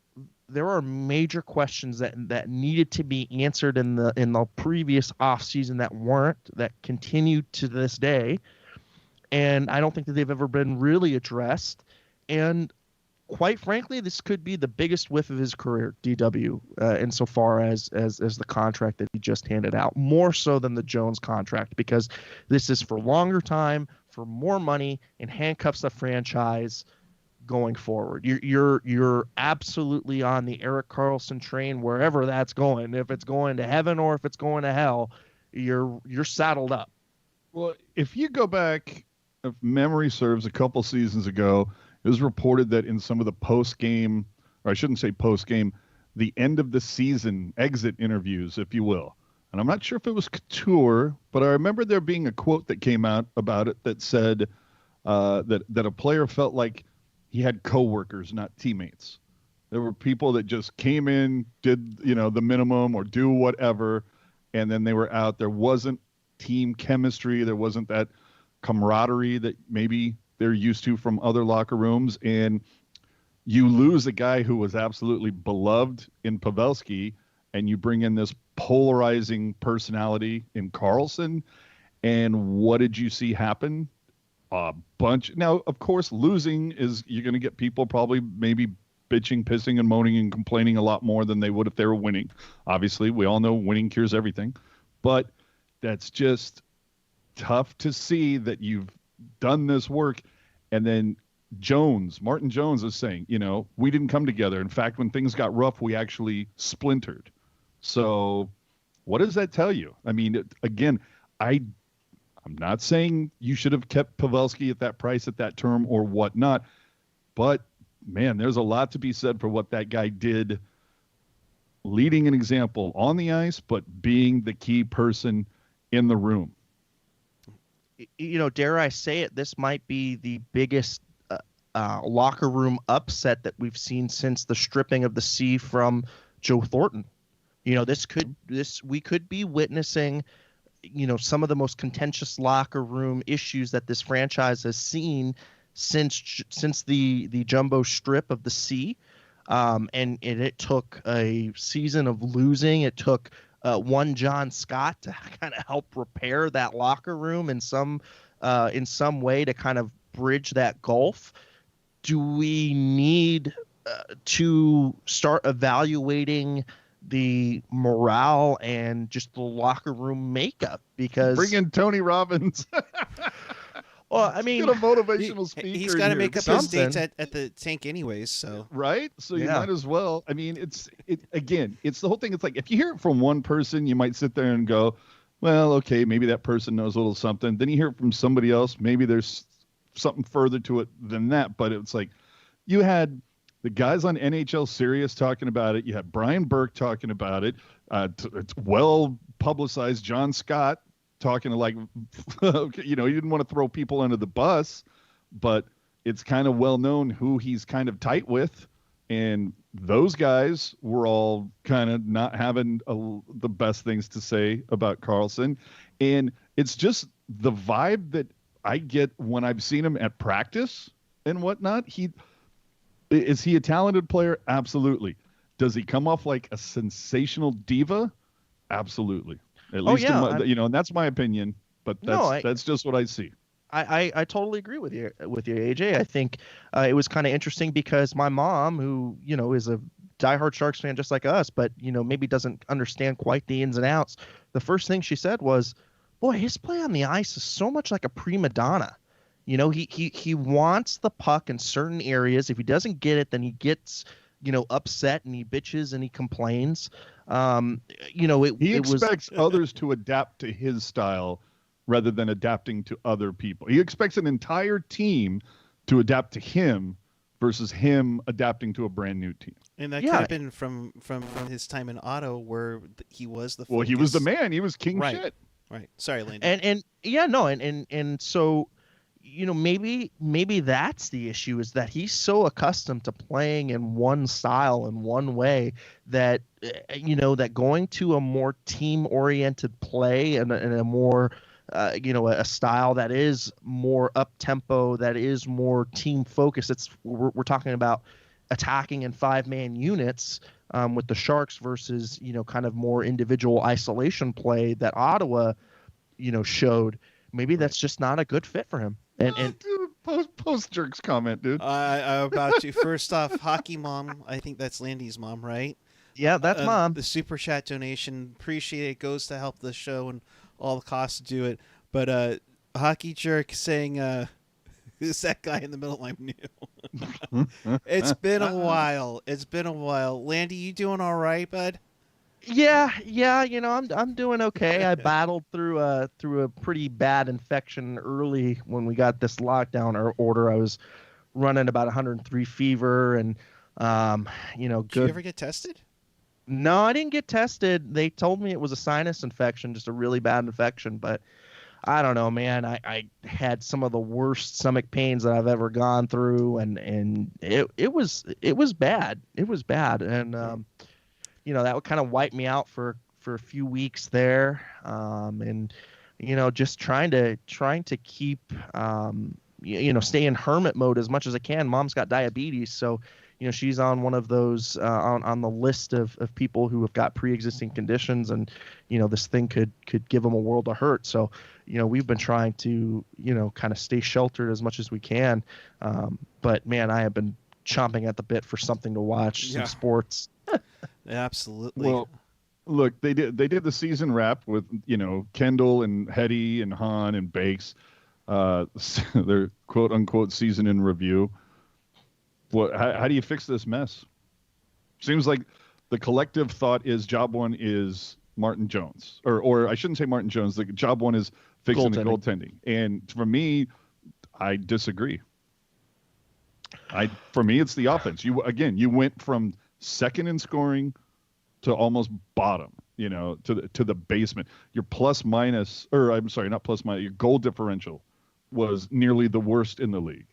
there are major questions that needed to be answered in the previous offseason that continue to this day. And I don't think that they've ever been really addressed. And quite frankly, this could be the biggest whiff of his career, DW, insofar as the contract that he just handed out, more so than the Jones contract, because this is for longer time, for more money, and handcuffs the franchise going forward. You're absolutely on the Erik Karlsson train wherever that's going. If it's going to heaven or if it's going to hell, you're saddled up. Well, if you go back, if memory serves, a couple seasons ago, it was reported that in some of the post-game, or I shouldn't say post-game, the end of the season exit interviews, if you will. And I'm not sure if it was Couture, but I remember there being a quote that came out about it that said that a player felt like he had coworkers, not teammates. There were people that just came in, did, the minimum or do whatever, and then they were out. There wasn't team chemistry. There wasn't that camaraderie that maybe they're used to from other locker rooms. And you lose a guy who was absolutely beloved in Pavelski, and you bring in this polarizing personality in Karlsson. And what did you see happen? A bunch. Now, of course, losing is, you're going to get people probably maybe bitching, pissing, and moaning and complaining a lot more than they would if they were winning. Obviously, we all know winning cures everything. But that's just tough to see that you've done this work, and then Martin Jones is saying, we didn't come together. In fact, when things got rough, we actually splintered. So what does that tell you? I mean, again, I'm not saying you should have kept Pavelski at that price at that term or whatnot, but man, there's a lot to be said for what that guy did, leading an example on the ice, but being the key person in the room. Dare I say it, this might be the biggest locker room upset that we've seen since the stripping of the C from Joe Thornton. We could be witnessing, some of the most contentious locker room issues that this franchise has seen since the jumbo strip of the C. And it took a season of losing. It took one John Scott to kind of help repair that locker room in some way to kind of bridge that gulf. Do we need to start evaluating the morale and just the locker room makeup? Because bring in Tony Robbins. Well, I mean, get a motivational speaker. He's got to make up his dates at the tank anyways, so right. So you might as well. I mean, it's the whole thing. It's like, if you hear it from one person, you might sit there and go, well, okay, maybe that person knows a little something. Then you hear it from somebody else. Maybe there's something further to it than that. But it's like, you had the guys on NHL Sirius talking about it. You had Brian Burke talking about it. It's well publicized. John Scott talking to, like, he didn't want to throw people under the bus, but it's kind of well known who he's kind of tight with. And those guys were all kind of not having the best things to say about Karlsson. And it's just the vibe that I get when I've seen him at practice and whatnot. Is he a talented player? Absolutely. Does he come off like a sensational diva? Absolutely. At least, and that's my opinion, but that's just what I see. I totally agree with you, AJ. I think it was kind of interesting because my mom, who, is a diehard Sharks fan just like us, but, maybe doesn't understand quite the ins and outs. The first thing she said was, boy, his play on the ice is so much like a prima donna. He wants the puck in certain areas. If he doesn't get it, then he gets, upset and he bitches and he complains. He expects others to adapt to his style rather than adapting to other people. He expects an entire team to adapt to him versus him adapting to a brand new team. And that could have been from his time in Otto, where he was the focus. Well, he was the man. He was king shit. Right. Sorry, Landon. And so, maybe that's the issue, is that he's so accustomed to playing in one style in one way that, that going to a more team-oriented play and a more, a style that is more up-tempo, that is more team-focused. We're talking about attacking in 5-man units with the Sharks versus, kind of more individual isolation play that Ottawa, showed. Maybe that's just not a good fit for him. And Dude, post Jerk's comment, dude. I'm about to. First off, Hockey Mom, I think that's Landy's mom, right? yeah, that's Mom. The super chat donation, appreciate it, goes to help the show and all the costs to do it. But Hockey Jerk saying, who's that guy in the middle? I'm new. It's been a while. It's been a while. Landy, you doing all right, bud? Yeah, I'm doing okay. I battled through a pretty bad infection early when we got this lockdown order. I was running about 103 fever and Did you ever get tested? No, I didn't get tested. They told me it was a sinus infection, just a really bad infection, but I don't know, man. I had some of the worst stomach pains that I've ever gone through, and it was bad. It was bad, and that would kind of wipe me out for a few weeks there, and just trying to keep stay in hermit mode as much as I can. Mom's got diabetes, so she's on one of those on the list of people who have got pre-existing conditions, and this thing could give them a world of hurt. So we've been trying to kind of stay sheltered as much as we can, but man, I have been chomping at the bit for something to watch, some sports. Absolutely. Well, look, they did the season wrap with Kendall and Hetty and Hahn and Bakes, their quote unquote season in review. How do you fix this mess? Seems like the collective thought is job one is Martin Jones, or I shouldn't say Martin Jones. The job one is fixing the goaltending, and for me, I disagree. For me, it's the offense. You went from second in scoring to almost bottom, to the basement. Your your goal differential was nearly the worst in the league.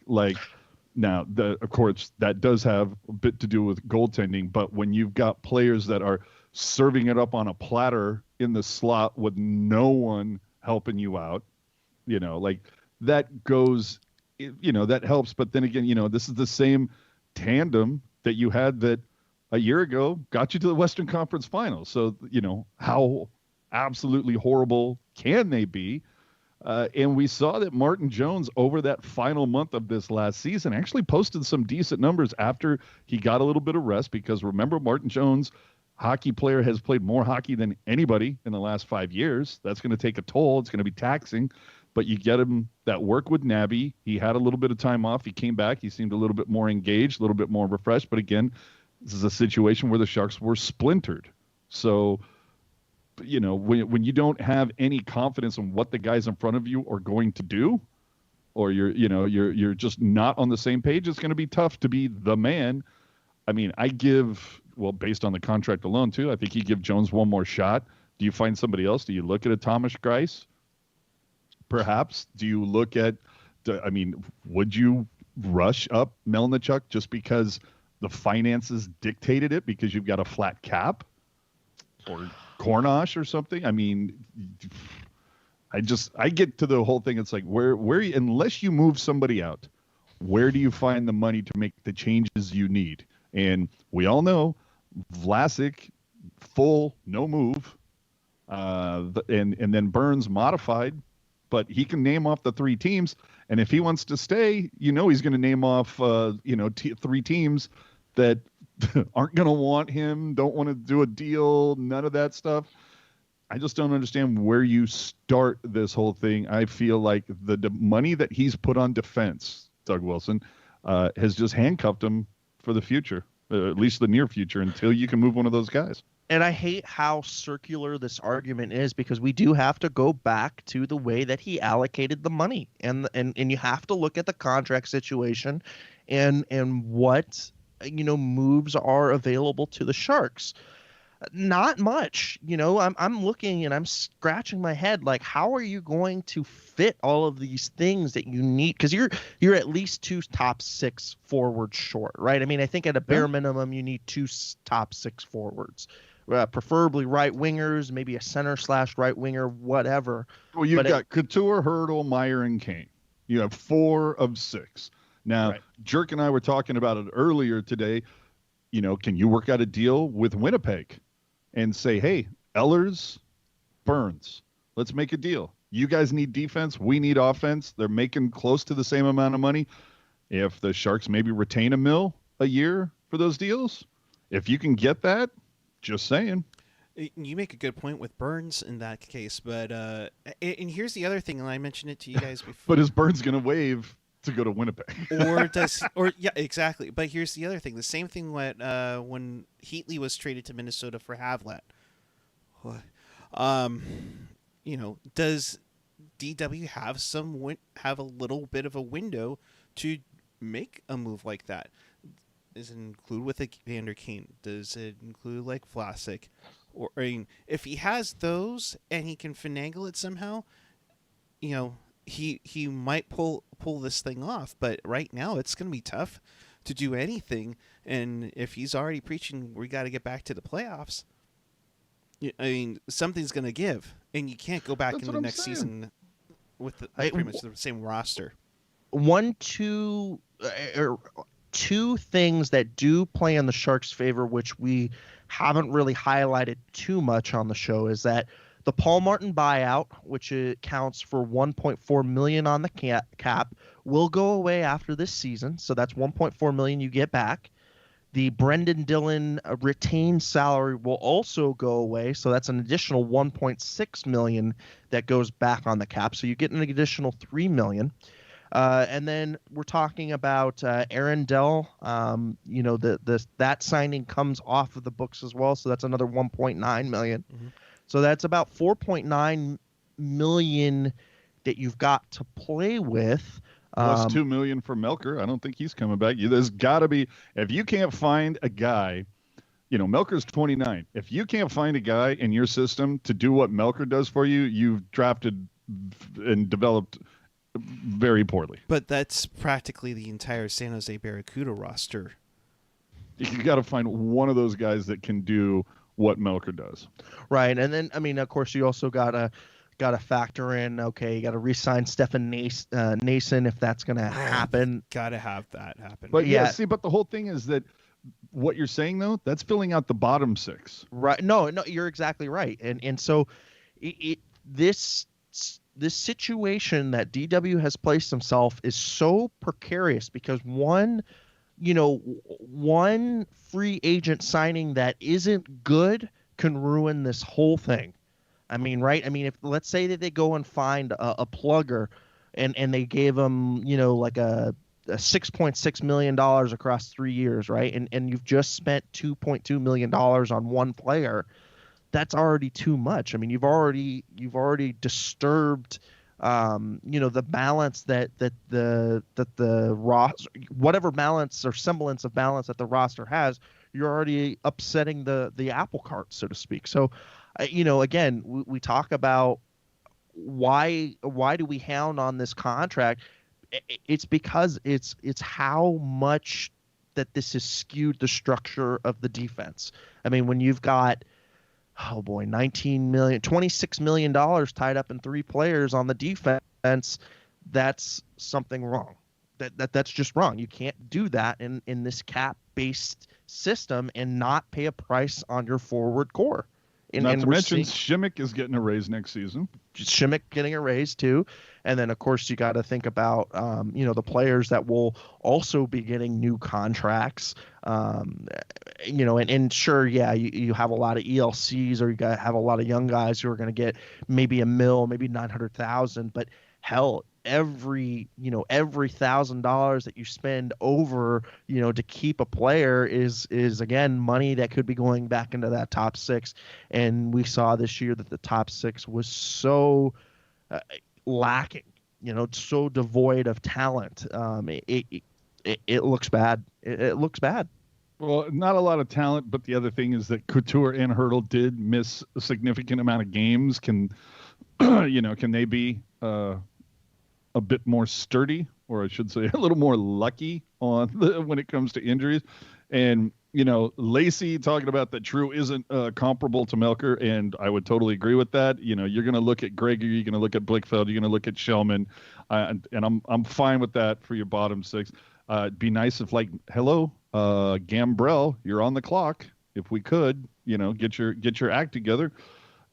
Now, of course, that does have a bit to do with goaltending, but when you've got players that are serving it up on a platter in the slot with no one helping you out, that goes, that helps. But then again, this is the same tandem that you had that a year ago got you to the Western Conference Finals. So, how absolutely horrible can they be? And we saw that Martin Jones over that final month of this last season actually posted some decent numbers after he got a little bit of rest, because remember, Martin Jones, hockey player, has played more hockey than anybody in the last 5 years. That's going to take a toll. It's going to be taxing, but you get him that work with Nabby. He had a little bit of time off. He came back. He seemed a little bit more engaged, a little bit more refreshed. But again, this is a situation where the Sharks were splintered. So, when you don't have any confidence in what the guys in front of you are going to do, or you're just not on the same page, it's going to be tough to be the man. I mean, based on the contract alone too, I think you give Jones one more shot. Do you find somebody else? Do you look at a Thomas Greiss? Perhaps. Do you look at, would you rush up Melnichuk just because the finances dictated it, because you've got a flat cap? Or Cornosh or something? I mean, I get to the whole thing. It's like, where unless you move somebody out, where do you find the money to make the changes you need? And we all know Vlasic, full, no move, and then Burns modified, but he can name off the 3 teams. And if he wants to stay, he's going to name off, 3 teams that aren't going to want him, don't want to do a deal, none of that stuff. I just don't understand where you start this whole thing. I feel like the money that he's put on defense, Doug Wilson, has just handcuffed him for the future, at least the near future, until you can move one of those guys. And I hate how circular this argument is, because we do have to go back to the way that he allocated the money, and you have to look at the contract situation and what moves are available to the Sharks. Not much. I'm looking and I'm scratching my head, like, how are you going to fit all of these things that you need? Because you're at least 2 top 6 forwards short, right? I mean, I think at a bare minimum you need 2 top 6 forwards, preferably right wingers, maybe a center/right winger, whatever. Well, you've got Couture, Hurdle, Meyer, and Kane. You have 4 of 6. Now, Right. Jerk and I were talking about it earlier today. Can you work out a deal with Winnipeg and say, hey, Ellers, Burns, let's make a deal. You guys need defense. We need offense. They're making close to the same amount of money. If the Sharks maybe retain $1 million a year for those deals, if you can get that, just saying. You make a good point with Burns in that case, but and here's the other thing, and I mentioned it to you guys before. But is Burns going to waive to go to Winnipeg? Yeah, exactly. But here's the other thing: the same thing when Heatley was traded to Minnesota for Havlat. Does DW have a little bit of a window to make a move like that? Does it include with Vander Kane? Does it include like Vlasic? Or if he has those and he can finagle it somehow, he might pull this thing off. But right now, it's going to be tough to do anything. And if he's already preaching, we got to get back to the playoffs. Something's going to give, and you can't go back into the next season with pretty much the same roster. Two things that do play in the Sharks' favor, which we haven't really highlighted too much on the show, is that the Paul Martin buyout, which accounts for $1.4 million on the cap, will go away after this season. So that's $1.4 million you get back. The Brendan Dillon retained salary will also go away, so that's an additional $1.6 million that goes back on the cap. So you get an additional $3 million. And then we're talking about Aaron Dell. That signing comes off of the books as well, so that's another $1.9 million. Mm-hmm. So that's about $4.9 million that you've got to play with. Plus $2 million for Melker. I don't think he's coming back. There's got to be, if you can't find a guy, Melker's 29. If you can't find a guy in your system to do what Melker does for you, you've drafted and developed very poorly. But that's practically the entire San Jose Barracuda roster. You got to find one of those guys that can do what Melker does. Right. And then, of course, you also got to factor in, okay, you got to re-sign Stefan Nason if that's going to happen. Got to have that happen. But but the whole thing is that what you're saying, though, that's filling out the bottom six. Right. No, you're exactly right. And so this situation that DW has placed himself is so precarious because one free agent signing that isn't good can ruin this whole thing. Right? If let's say that they go and find a plugger and they gave him, like a $6.6 million across 3 years, right? And you've just spent $2.2 million on one player. That's already too much. You've already disturbed, the balance that the roster, whatever balance or semblance of balance that the roster has, you're already upsetting the apple cart, so to speak. So, again, we talk about why do we hound on this contract? It's because it's how much that this has skewed the structure of the defense. When you've got, $26 million tied up in 3 players on the defense, that's something wrong. That's just wrong. You can't do that in this cap-based system and not pay a price on your forward core. Not to mention, Shimmick is getting a raise next season. Shimmick getting a raise too, and then of course you got to think about the players that will also be getting new contracts. And sure, yeah, you have a lot of ELCs, or you got to have a lot of young guys who are going to get maybe $1 million, maybe $900,000. But hell, every $1,000 that you spend over to keep a player is again money that could be going back into that top 6. And we saw this year that the top 6 was so lacking, so devoid of talent. It looks bad. It looks bad. Well, not a lot of talent, but the other thing is that Couture and Hurdle did miss a significant amount of games. Can they be a bit more sturdy, or I should say a little more lucky when it comes to injuries? And, Lacey talking about that True isn't comparable to Melker, and I would totally agree with that. You're going to look at Gregory, you're going to look at Blickfeld, you're going to look at Shellman, and I'm fine with that for your bottom 6. It'd be nice if, like, hello, Gambrell, you're on the clock. If we could, get your act together.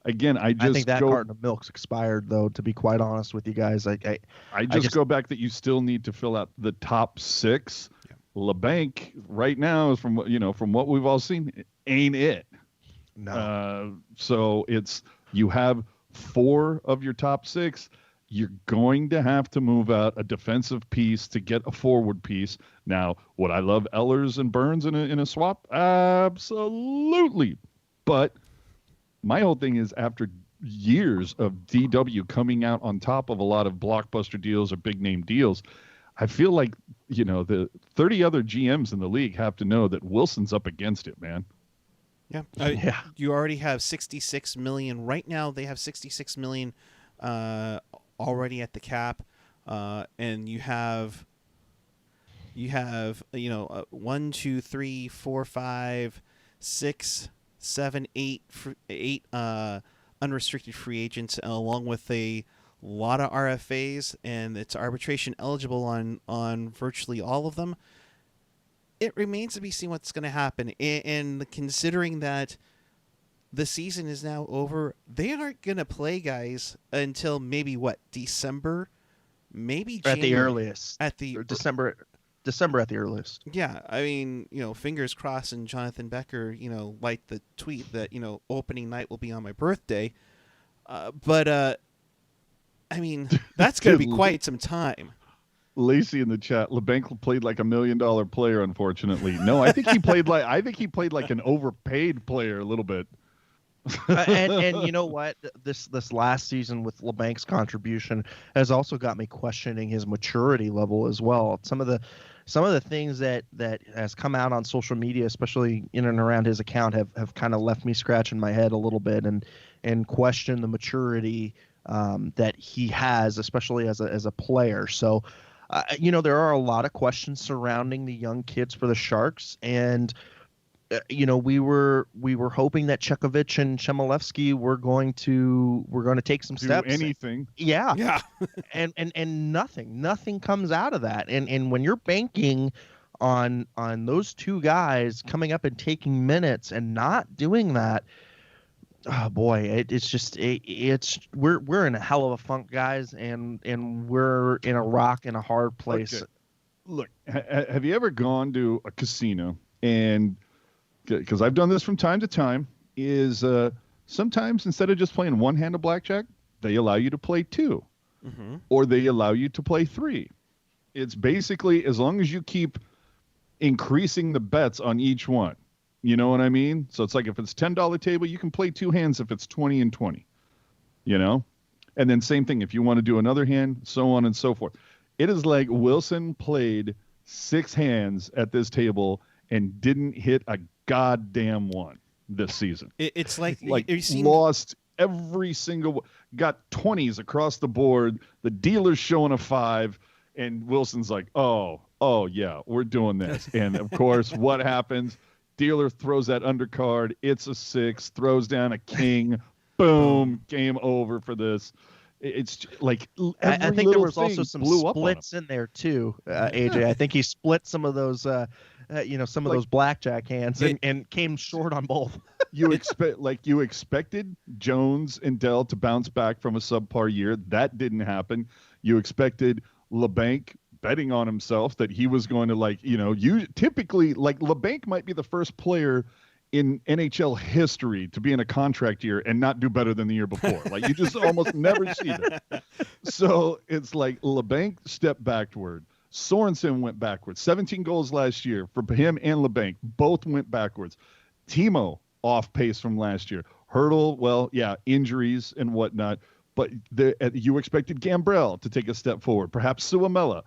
Again, I think that carton of milk's expired, though. To be quite honest with you guys, I just go back that you still need to fill out the top 6. Yeah. LeBanc right now is from what we've all seen, ain't it? No. So you have 4 of your top 6. You're going to have to move out a defensive piece to get a forward piece. Now, would I love Ehlers and Burns in a swap? Absolutely. But my whole thing is, after years of DW coming out on top of a lot of blockbuster deals or big name deals, I feel like, the 30 other GMs in the league have to know that Wilson's up against it, man. Yeah. You already have $66 million. Right now they have $66 million already at the cap. And you have 1, 2, 3, 4, 5, 6, 7, 8 unrestricted free agents, along with a lot of RFAs, and it's arbitration eligible on virtually all of them. It remains to be seen what's going to happen. And considering that the season is now over, they aren't going to play guys until maybe December, maybe January, at the earliest, or December at the earliest. Yeah, I mean, fingers crossed. And Jonathan Becker, liked the tweet that opening night will be on my birthday. But I mean, that's going to be quite some time. Lacey in the chat, LeBanc played like $1 million player. Unfortunately, no, I think he played like an overpaid player a little bit. And you know what? This last season with LeBanc's contribution has also got me questioning his maturity level as well. Some of the things that has come out on social media, especially in and around his account, have kind of left me scratching my head a little bit and question the maturity that he has, especially as a player. So, there are a lot of questions surrounding the young kids for the Sharks, and we were hoping that Chekovich and Chmelevski were going to take some steps. Anything. Yeah. and nothing comes out of that. And when you're banking on those two guys coming up and taking minutes and not doing that, oh boy, we're in a hell of a funk, guys, and we're in a rock and a hard place. Okay. Look, have you ever gone to a casino and, because I've done this from time to time, is sometimes instead of just playing one hand of blackjack, they allow you to play 2, or they allow you to play 3. It's basically, as long as you keep increasing the bets on each one. You know what I mean? So it's like, if it's $10 table, you can play 2 hands if it's 20 and 20. And then same thing if you want to do another hand, so on and so forth. It is like Wilson played 6 hands at this table and didn't hit a goddamn one this season. It's like lost every single, got 20s across the board. The dealer's showing a 5, and Wilson's like, oh yeah, we're doing this. And of course, what happens? Dealer throws that undercard. It's a 6. Throws down a king. Boom. Game over for this. It's like I think there was also some splits in there too, AJ. I think he split some of those, some of those blackjack hands and came short on both. You expected Jones and Dell to bounce back from a subpar year. That didn't happen. You expected LeBanc betting on himself that he was going to you typically, LeBanc might be the first player in NHL history to be in a contract year and not do better than the year before. You just almost never see that. So it's like LeBanc stepped backward. Sorensen went backwards. 17 goals last year for him and LeBanc. Both went backwards. Timo off pace from last year. Hurdle, well, yeah, injuries and whatnot. But you expected Gambrell to take a step forward. Perhaps Suomela.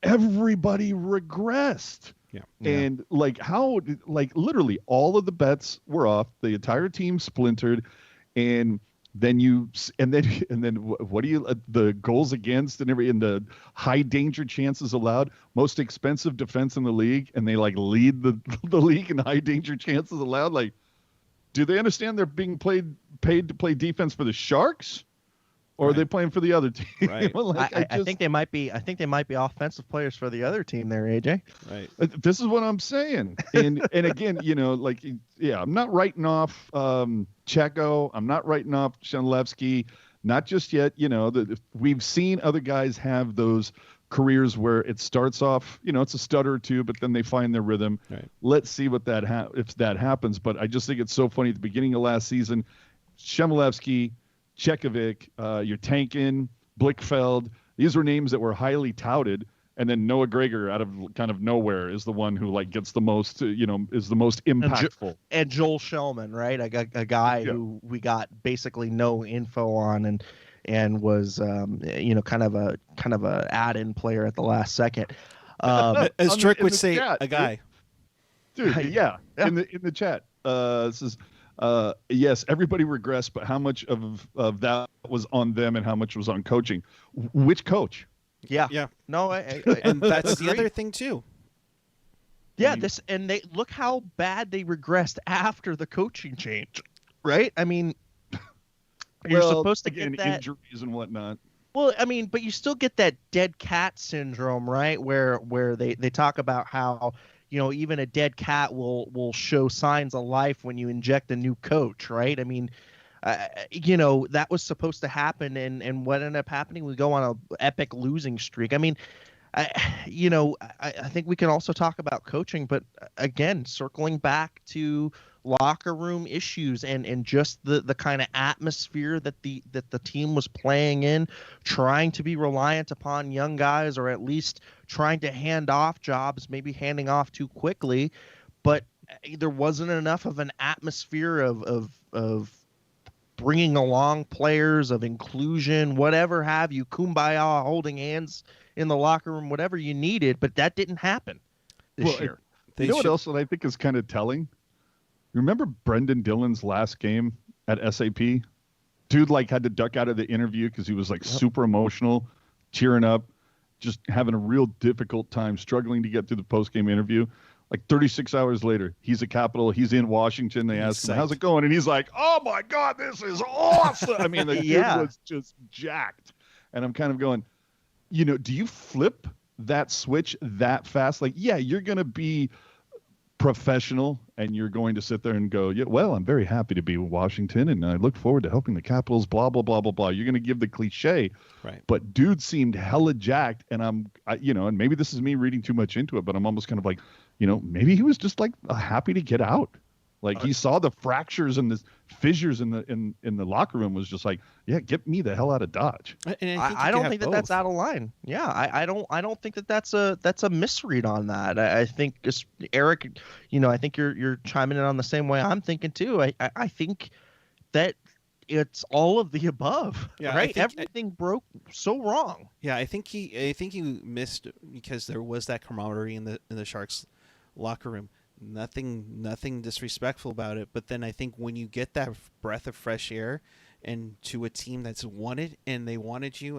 Everybody regressed. Yeah. And literally all of the bets were off. The entire team splintered. And then what do you, the goals against and the high danger chances allowed, most expensive defense in the league. And they lead the league in high danger chances allowed. Do they understand they're being paid to play defense for the Sharks? or are they playing for the other team? Right. I think they might be. I think they might be offensive players for the other team there, AJ. Right. This is what I'm saying. And again, I'm not writing off Checo. I'm not writing off Shenlevsky. Not just yet. We've seen other guys have those careers where it starts off, it's a stutter or two, but then they find their rhythm. Right. Let's see what if that happens. But I just think it's so funny at the beginning of last season, Shenlevsky, Chekovic, you're tanking, Blickfeld. These were names that were highly touted, and then Noah Gregor out of kind of nowhere is the one who gets the most, is the most impactful. And Joel Shellman, right? A guy who we got basically no info on, and was kind of a add-in player at the last second. As Trick would say, chat, a guy. Dude, yeah. In the chat, this is. Yes, everybody regressed, but how much of that was on them and how much was on coaching? Which coach? Yeah. No, and that's the other thing too. Yeah, they look how bad they regressed after the coaching change, right? I mean, you're supposed to get that injuries and whatnot. Well, I mean, but you still get that dead cat syndrome, right? Where they talk about how even a dead cat will show signs of life when you inject a new coach, right? I mean, that was supposed to happen, and what ended up happening? We go on an epic losing streak. I mean, I think we can also talk about coaching, but again, circling back to locker room issues and just the kind of atmosphere that the team was playing in, trying to be reliant upon young guys, or at least trying to hand off jobs, maybe handing off too quickly, but there wasn't enough of an atmosphere of bringing along players, of inclusion, whatever have you, kumbaya, holding hands in the locker room, whatever you needed, but that didn't happen this year. What else that I think is kind of telling? Remember Brendan Dillon's last game at SAP? Dude had to duck out of the interview because he was super emotional, tearing up, just having a real difficult time, struggling to get through the post-game interview. 36 hours later, he's at Capitol. He's in Washington. They ask him, how's it going? And he's like, oh, my God, this is awesome. I mean, the dude was just jacked. And I'm kind of going, do you flip that switch that fast? You're going to be professional and you're going to sit there and go, yeah, well, I'm very happy to be in Washington and I look forward to helping the Capitals, blah, blah, blah, blah, blah. You're going to give the cliche. Right. But dude seemed hella jacked. And and maybe this is me reading too much into it, but I'm almost kind of maybe he was just happy to get out. He saw the fractures and the fissures in the locker room, was just get me the hell out of Dodge. I don't think that's out of line. Yeah, I don't think that's a misread on that. I think Eric, I think you're chiming in on the same way I'm thinking too. I think that it's all of the above. Yeah, right. Everything broke so wrong. Yeah, I think he missed because there was that camaraderie in the Sharks locker room. Nothing disrespectful about it, but then I think when you get that breath of fresh air and to a team that's wanted and they wanted you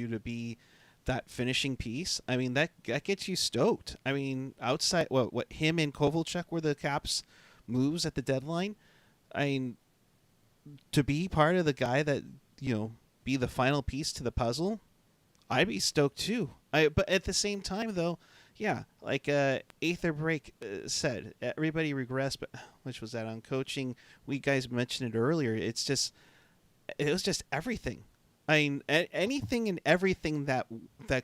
to be that finishing piece, I mean that gets you stoked. I mean, outside what him and Kovalchuk were the Caps moves at the deadline. I mean, to be part of the guy that be the final piece to the puzzle, I'd be stoked too. But at the same time though, yeah, Aether Break said, everybody regressed, but which was that on coaching? We guys mentioned it earlier. It was just everything. I mean, anything and everything that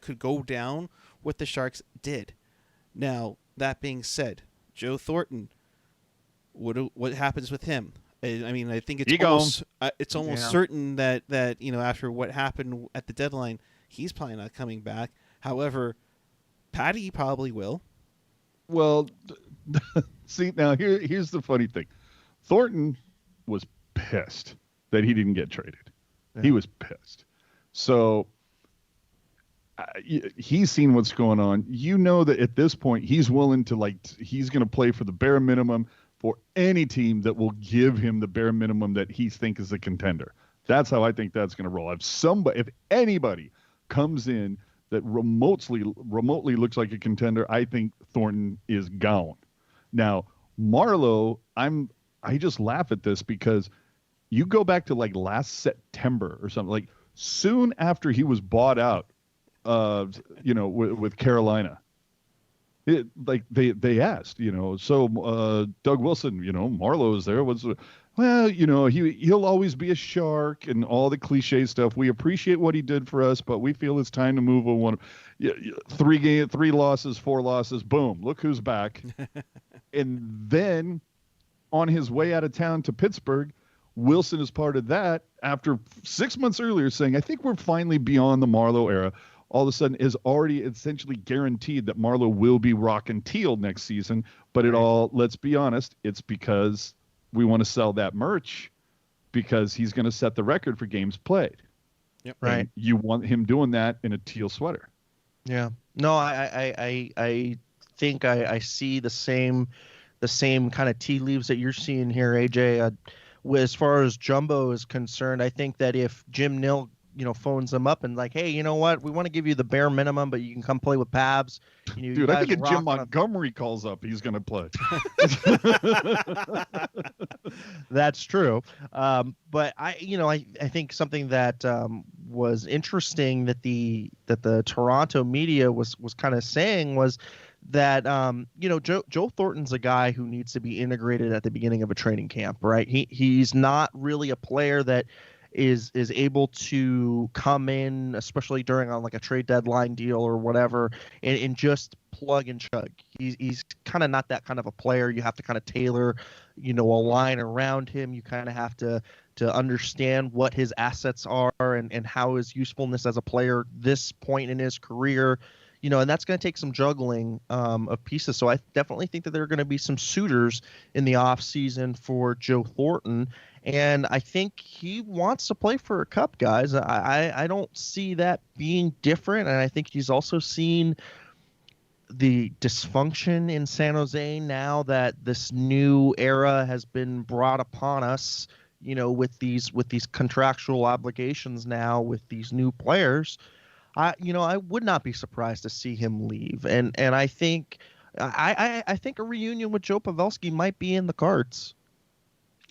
could go down, what the Sharks did. Now, that being said, Joe Thornton, what happens with him? I mean, I think it's almost certain that after what happened at the deadline, he's probably not coming back. However, Patty probably will. Well, see, now here's the funny thing. Thornton was pissed that he didn't get traded. Yeah. He was pissed. So he's seen what's going on. That at this point, he's willing to he's going to play for the bare minimum for any team that will give him the bare minimum that he thinks is a contender. That's how I think that's going to roll. If anybody comes in that remotely looks like a contender, I think Thornton is gone. Now, Marleau, I just laugh at this because You go back to like last September or something, like soon after he was bought out, with Carolina. Like they asked, so Doug Wilson, Marleau is there. He'll always be a Shark and all the cliche stuff. We appreciate what he did for us, but we feel it's time to move on. 3 losses, 4 losses, boom, look who's back. And then on his way out of town to Pittsburgh, Wilson is part of that after 6 months earlier saying, I think we're finally beyond the Marleau era. All of a sudden is already essentially guaranteed that Marleau will be rocking Teal next season. But let's be honest, it's because we want to sell that merch because he's going to set the record for games played. Yep. Right. And you want him doing that in a Teal sweater. Yeah. No, I think I see the same kind of tea leaves that you're seeing here, AJ. As far as Jumbo is concerned, I think that if Jim Nill, phones them up and like, hey, you know what? We want to give you the bare minimum, but you can come play with Pabs. Dude, I think if Jim Montgomery calls up, he's going to play. That's true. But I think something that was interesting that the Toronto media was kind of saying was that Joe Thornton's a guy who needs to be integrated at the beginning of a training camp, right? He's not really a player that is able to come in, especially during on like a trade deadline deal or whatever, and just plug and chug. He's kind of not that kind of a player. You have to kind of tailor, a line around him. You kind of have to understand what his assets are and how his usefulness as a player this point in his career, and that's going to take some juggling of pieces. So I definitely think that there are going to be some suitors in the off season for Joe Thornton. And I think he wants to play for a cup, guys. I don't see that being different. And I think he's also seen the dysfunction in San Jose now that this new era has been brought upon us, with these contractual obligations now with these new players. I would not be surprised to see him leave. And I think I think a reunion with Joe Pavelski might be in the cards.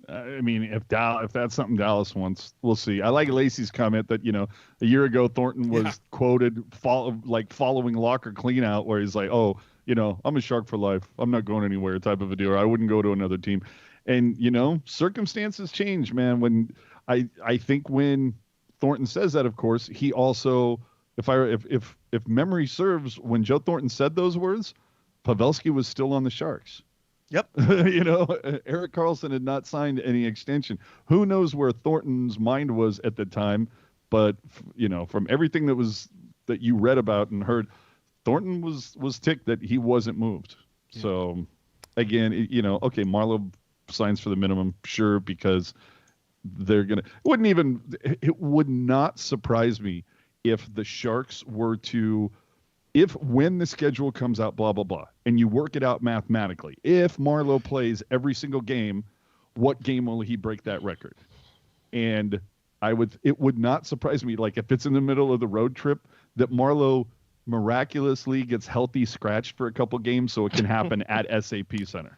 I mean, if that's something Dallas wants, we'll see. I like Lacey's comment that, a year ago Thornton was quoted following locker cleanout where he's like, oh, I'm a Shark for life. I'm not going anywhere type of a deal. Or I wouldn't go to another team. And, circumstances change, man. When I think when Thornton says that, of course, he also, if memory serves, when Joe Thornton said those words, Pavelski was still on the Sharks. Yep. Erik Karlsson had not signed any extension. Who knows where Thornton's mind was at the time? But from everything that you read about and heard, Thornton was ticked that he wasn't moved. Yeah. So again, okay, Marleau signs for the minimum, sure, because they're gonna. It would not surprise me if the Sharks were to. When the schedule comes out, blah, blah, blah, and you work it out mathematically, if Marleau plays every single game, what game will he break that record? And it would not surprise me, like if it's in the middle of the road trip, that Marleau miraculously gets healthy scratched for a couple games so it can happen at SAP Center.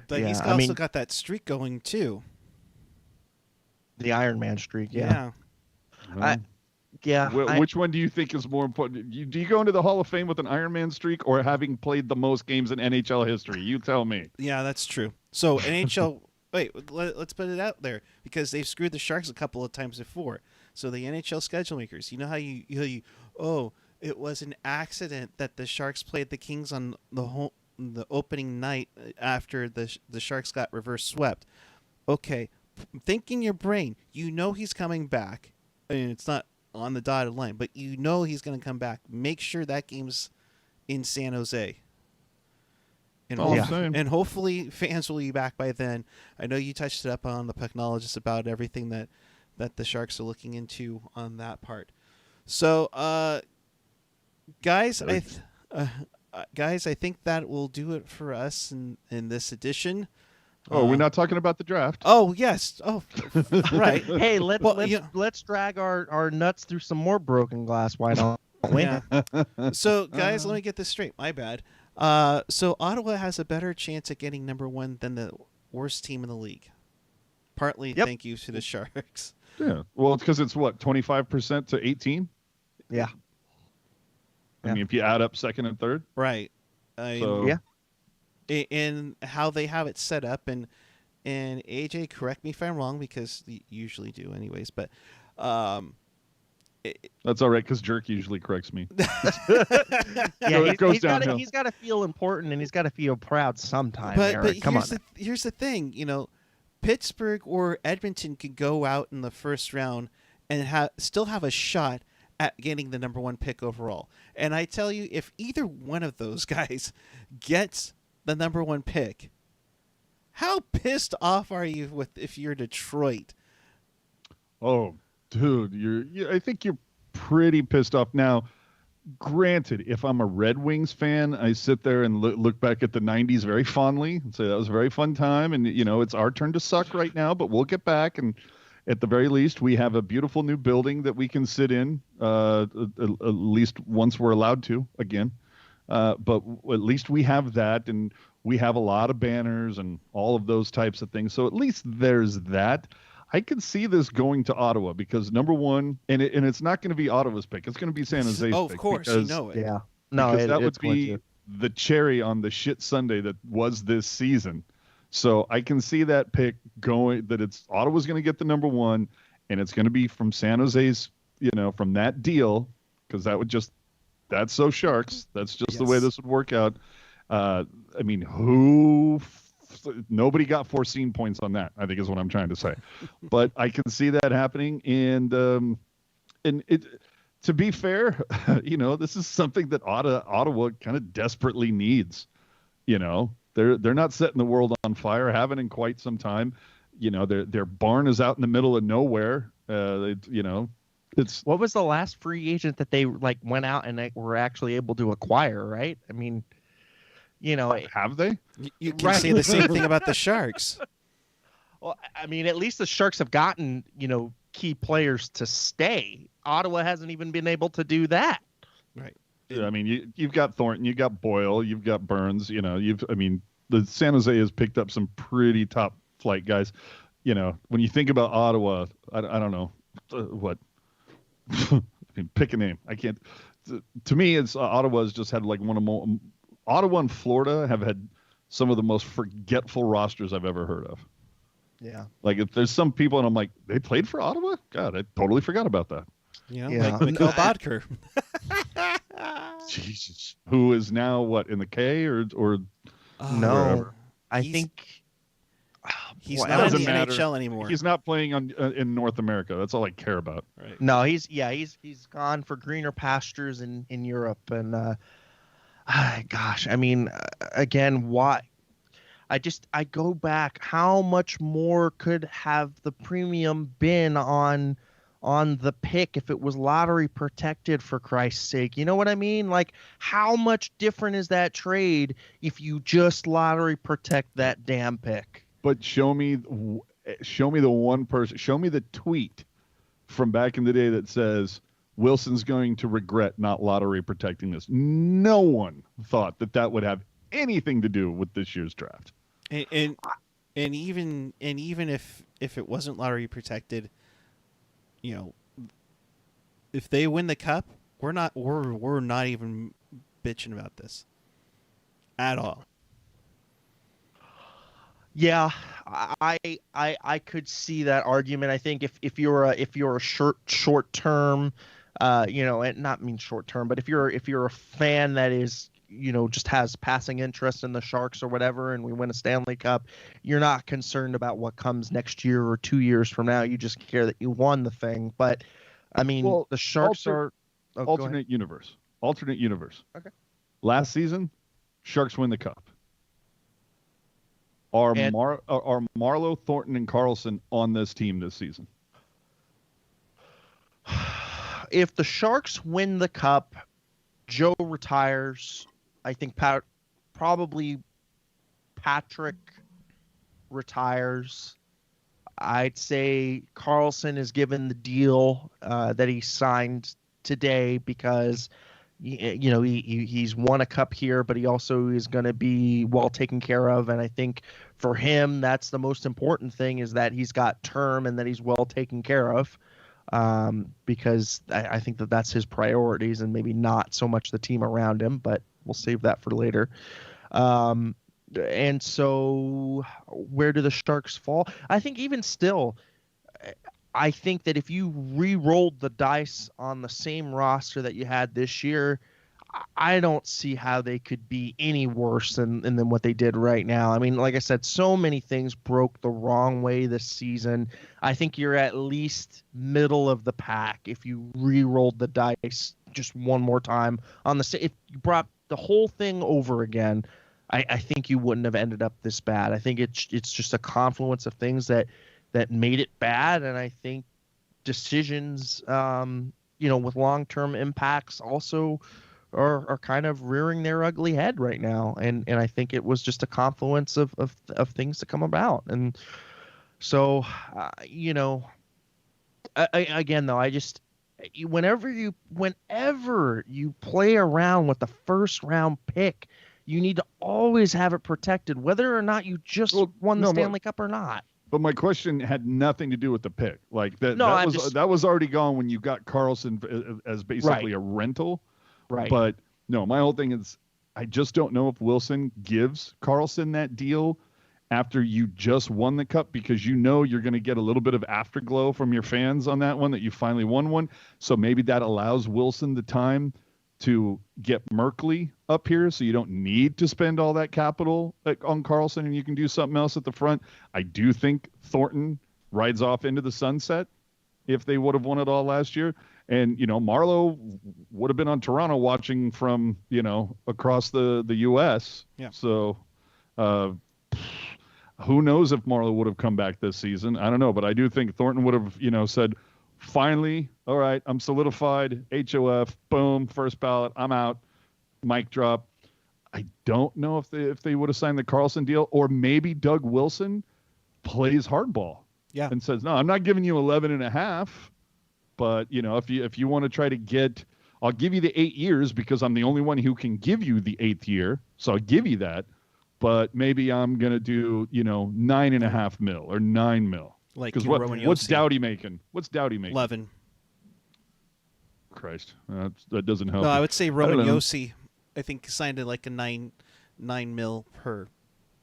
But he's also got that streak going too. The Iron Man streak, yeah. Which one do you think is more important? Do you go into the Hall of Fame with an Iron Man streak or having played the most games in NHL history? You tell me. Yeah, that's true. So NHL, wait, let's put it out there because they've screwed the Sharks a couple of times before. So the NHL schedule makers, you know how it was an accident that the Sharks played the Kings on the opening night after the Sharks got reverse swept. Okay, think in your brain, he's coming back, and it's not on the dotted line, but he's going to come back. Make sure that game's in San Jose. And hopefully fans will be back by then. I know you touched it up on the Pucknologist about everything that the Sharks are looking into on that part. So, guys, I think that will do it for us in this edition. Oh, we're not talking about the draft. Oh, yes. Oh, right. Hey, let's drag our nuts through some more broken glass. Why don't we? Yeah. So, guys, let me get this straight. My bad. So Ottawa has a better chance at getting number one than the worst team in the league. partly Yep. thank you to the Sharks. Yeah. Well, it's because it's what, 25% to 18. Yeah. I mean, if you add up second and third. Right. So In how they have it set up, and AJ, correct me if I'm wrong, because you usually do anyways, but that's all right, because Jerk usually corrects me. Yeah, it goes downhill. he's got to feel important, and he's got to feel proud sometime. but Eric. Come on. here's the thing, Pittsburgh or Edmonton could go out in the first round and still have a shot at getting the number 1 pick overall. And I tell you, if either one of those guys gets the number 1 pick, how pissed off are you if you're Detroit? Oh, dude, I think you're pretty pissed off now. Granted, if I'm a Red Wings fan, I sit there and look back at the 90s very fondly and say that was a very fun time. And, it's our turn to suck right now, but we'll get back. And at the very least, we have a beautiful new building that we can sit in, at least once we're allowed to again. But at least we have that, and we have a lot of banners and all of those types of things. So at least there's that. I could see this going to Ottawa because, number one, and it's not going to be Ottawa's pick. It's going to be San Jose's pick. Oh, of course, because, you know it. Yeah. No, because that would it's going be to. the cherry on the shit Sunday that was this season. So I can see that pick going, that it's Ottawa's going to get the number 1, and it's going to be from San Jose's, from that deal, because that's so Sharks. That's just the way this would work out. I mean, nobody got foreseen points on that, I think is what I'm trying to say. But I can see that happening. And it, to be fair, this is something that Ottawa kind of desperately needs. They're not setting the world on fire, haven't in quite some time. Their barn is out in the middle of nowhere. It's What was the last free agent that they went out and they were actually able to acquire? Right? I mean, have they? You can say the same thing about the Sharks. Well, I mean, at least the Sharks have gotten key players to stay. Ottawa hasn't even been able to do that. Right. I mean, you've got Thornton, you've got Boyle, you've got Burns. The San Jose has picked up some pretty top flight guys. When you think about Ottawa, I don't know what. I mean, pick a name. I can't. To me, it's Ottawa's just had one of more. Ottawa and Florida have had some of the most forgetful rosters I've ever heard of. Yeah. If there's some people and I'm like, they played for Ottawa? God, I totally forgot about that. Like Mikhail Bodker. Jesus. Who is now in the K or no, wherever? I think he's not in the matter. NHL anymore. He's not playing in North America. That's all I care about. Right. No, he's gone for greener pastures in Europe. And gosh, I mean, again, why? I go back. How much more could have the premium been on the pick if it was lottery protected, for Christ's sake? You know what I mean? How much different is that trade if you just lottery protect that damn pick? But show me the one person. Show me the tweet from back in the day that says Wilson's going to regret not lottery protecting this. No one thought that would have anything to do with this year's draft. And even if it wasn't lottery protected, if they win the cup, we're not even bitching about this at all. Yeah, I could see that argument. I think if you're a short term, and not mean short term, but if you're a fan that is just has passing interest in the Sharks or whatever, and we win a Stanley Cup, you're not concerned about what comes next year or 2 years from now. You just care that you won the thing. But I mean, the Sharks are alternate universe. Alternate universe. Okay. Last season, Sharks win the cup. Are Marleau, Thornton, and Carlson on this team this season? If the Sharks win the cup, Joe retires. I think probably Patrick retires. I'd say Carlson is given the deal that he signed today because he's won a cup here, but he also is going to be well taken care of. And I think for him, that's the most important thing, is that he's got term and that he's well taken care of. Because I think that that's his priorities, and maybe not so much the team around him, but we'll save that for later. And so where do the Sharks fall? I think even still, I think that if you re-rolled the dice on the same roster that you had this year, I don't see how they could be any worse than what they did right now. I mean, like I said, so many things broke the wrong way this season. I think you're at least middle of the pack if you re-rolled the dice just one more time on the. If you brought the whole thing over again, I think you wouldn't have ended up this bad. I think it's just a confluence of things that made it bad, and I think decisions, with long-term impacts also are kind of rearing their ugly head right now, and I think it was just a confluence of things to come about. And so, again though, I just whenever you play around with the first round pick, you need to always have it protected, whether or not you just won the Stanley Cup or not. But my question had nothing to do with the pick. Like that was already gone when you got Karlsson as basically a rental. Right. But no, my whole thing is I just don't know if Wilson gives Karlsson that deal after you just won the cup, because you're going to get a little bit of afterglow from your fans on that one, that you finally won one. So maybe that allows Wilson the time to get Merkley up here, so you don't need to spend all that capital on Karlsson, and you can do something else at the front. I do think Thornton rides off into the sunset if they would have won it all last year. And, Marleau would have been on Toronto watching from, across the U.S. Yeah. So who knows if Marleau would have come back this season. I don't know, but I do think Thornton would have, said, finally, all right, I'm solidified, HOF, boom, first ballot, I'm out, mic drop. I don't know if they would have signed the Karlsson deal, or maybe Doug Wilson plays hardball and says, no, I'm not giving you 11.5, but, if you want to try to get, I'll give you the 8 years because I'm the only one who can give you the 8th year, so I'll give you that, but maybe I'm going to do, $9.5 million or $9 million. Like what's Doughty making? What's Doughty making? 11. Christ, that doesn't help. No, I would say Roman Josi, I think, signed it like a 9 mil per,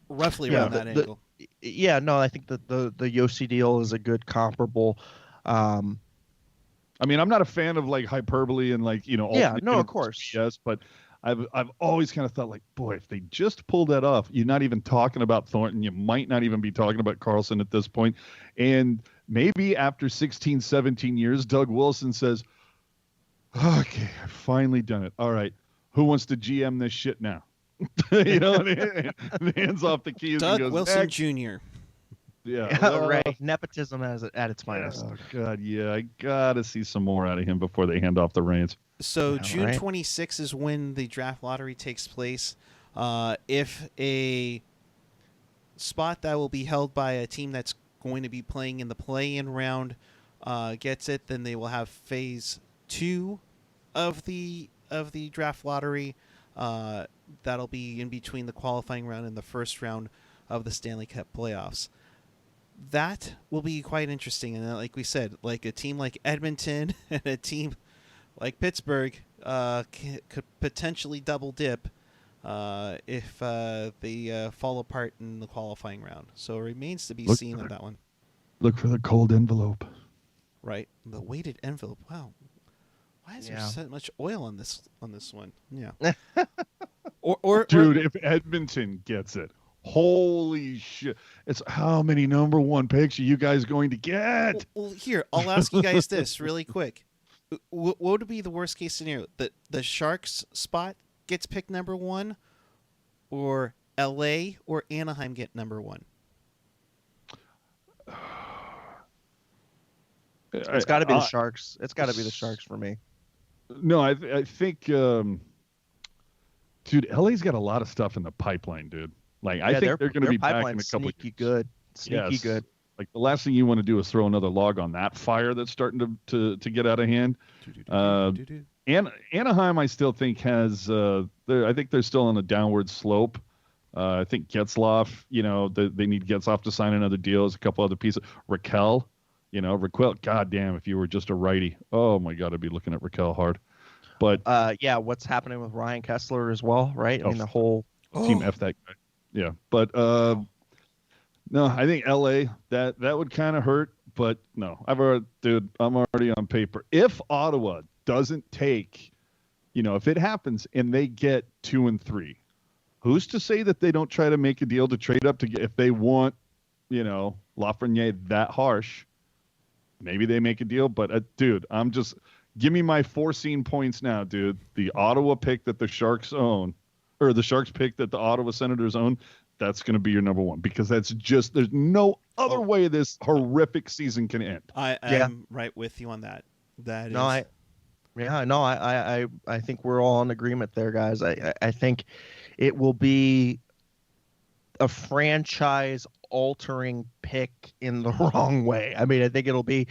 roughly around that angle. Yeah, no, I think that the Josi deal is a good comparable. I mean, I'm not a fan of like hyperbole and like of course, yes, but I've always kind of thought like, boy, if they just pulled that off, you're not even talking about Thornton. You might not even be talking about Karlsson at this point. And maybe after 16, 17 years, Doug Wilson says, okay, I've finally done it. All right, who wants to GM this shit now? Hands off the keys. Doug and goes, Wilson next. Jr. Yeah, right. Nepotism at its finest. Oh God, yeah, I gotta see some more out of him before they hand off the reins. So June 26th is when the draft lottery takes place. If a spot that will be held by a team that's going to be playing in the play-in round gets it, then they will have phase 2 of the draft lottery. That'll be in between the qualifying round and the first round of the Stanley Cup playoffs. That will be quite interesting. And like we said, like a team like Edmonton and a team like Pittsburgh could potentially double dip if they fall apart in the qualifying round. So it remains to be seen on that one. Look for the cold envelope. Right, the weighted envelope. Wow, why is there so much oil on this one? Yeah. Dude, if Edmonton gets it, holy shit! It's how many number 1 picks are you guys going to get? Well, here, I'll ask you guys this really quick. What would be the worst case scenario? That the Sharks spot gets picked number 1, or LA or Anaheim get number 1? It's got to be the Sharks. It's got to be the Sharks for me. No, I think, dude, LA's got a lot of stuff in the pipeline, dude. Like, I think they're going to be back in a couple of years. Sneaky good. Like the last thing you want to do is throw another log on that fire that's starting to get out of hand. And Anaheim, I still think has. I think they're still on a downward slope. I think Getzlaf, they need Getzlaf to sign another deal. There's a couple other pieces. Raquel, goddamn, if you were just a righty, oh my God, I'd be looking at Raquel hard. But what's happening with Ryan Kessler as well, right? I mean, the whole team F that guy. Yeah, but no, I think LA that would kind of hurt. But no, I'm already on paper. If Ottawa doesn't take, if it happens and they get 2 and 3. Who's to say that they don't try to make a deal to trade up to get, if they want, Lafreniere that harsh, maybe they make a deal. But dude, give me my 4 scene points now, dude. The Ottawa pick that the Sharks own, or the Sharks pick that the Ottawa Senators own, that's going to be your number 1 because there's no other way this horrific season can end. I'm right with you on that. I think we're all in agreement there, guys. I think it will be a franchise-altering pick in the wrong way. I mean, I think it'll be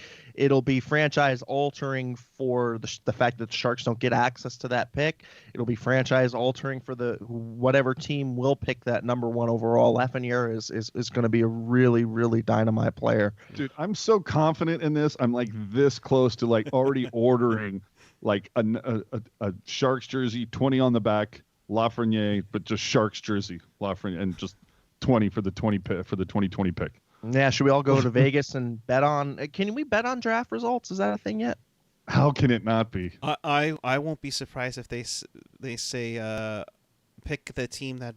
franchise-altering for the fact that the Sharks don't get access to that pick. It'll be franchise-altering for whatever team will pick that number 1 overall. Lafreniere is going to be a really, really dynamite player. Dude, I'm so confident in this. I'm like this close to like already ordering like a Sharks jersey, 20 on the back, Lafreniere, but just Sharks jersey, Lafreniere, and just 20 for the 2020 pick. Yeah, should we all go to Vegas and bet on? Can we bet on draft results? Is that a thing yet? How can it not be? I won't be surprised if they say pick the team that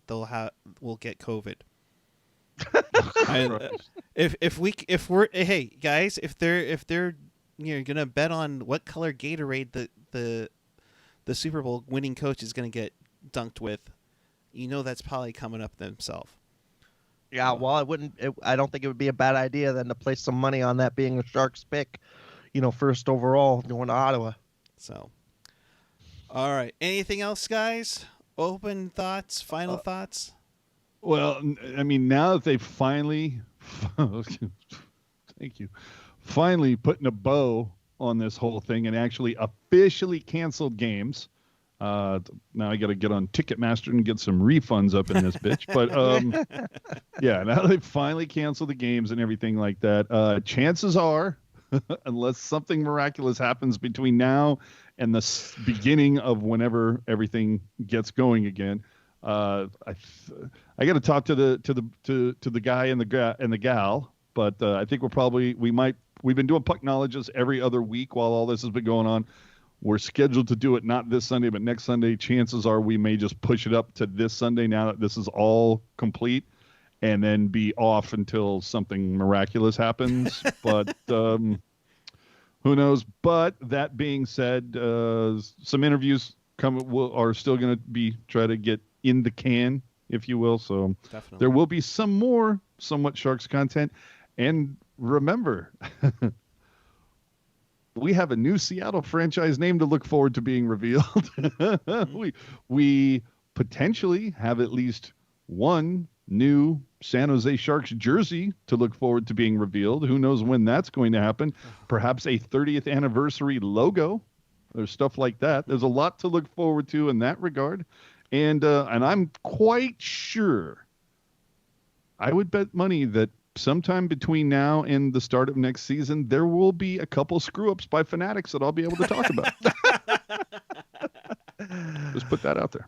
will get COVID. if we're hey guys, if they're gonna bet on what color Gatorade the Super Bowl winning coach is gonna get dunked with, that's probably coming up themselves. Yeah, well, I don't think it would be a bad idea then to place some money on that being a Sharks pick, first overall going to Ottawa. So, all right. Anything else, guys? Open thoughts, final thoughts? Well, I mean, now that they finally, thank you, finally putting a bow on this whole thing and actually officially canceled games. Now I got to get on Ticketmaster and get some refunds up in this bitch. But yeah, now they finally canceled the games and everything like that. Chances are, unless something miraculous happens between now and the beginning of whenever everything gets going again, I got to talk to the guy and the gal. But I think we've been doing puck knowledges every other week while all this has been going on. We're scheduled to do it not this Sunday, but next Sunday. Chances are we may just push it up to this Sunday now that this is all complete, and then be off until something miraculous happens. But who knows? But that being said, some interviews are still going to be try to get in the can, if you will. So definitely. There will be some more somewhat Sharks content. And remember, we have a new Seattle franchise name to look forward to being revealed. we potentially have at least one new San Jose Sharks jersey to look forward to being revealed. Who knows when that's going to happen? Perhaps a 30th anniversary logo. There's stuff like that. There's a lot to look forward to in that regard. And I'm quite sure I would bet money that sometime between now and the start of next season, there will be a couple screw-ups by Fanatics that I'll be able to talk about. Just put that out there.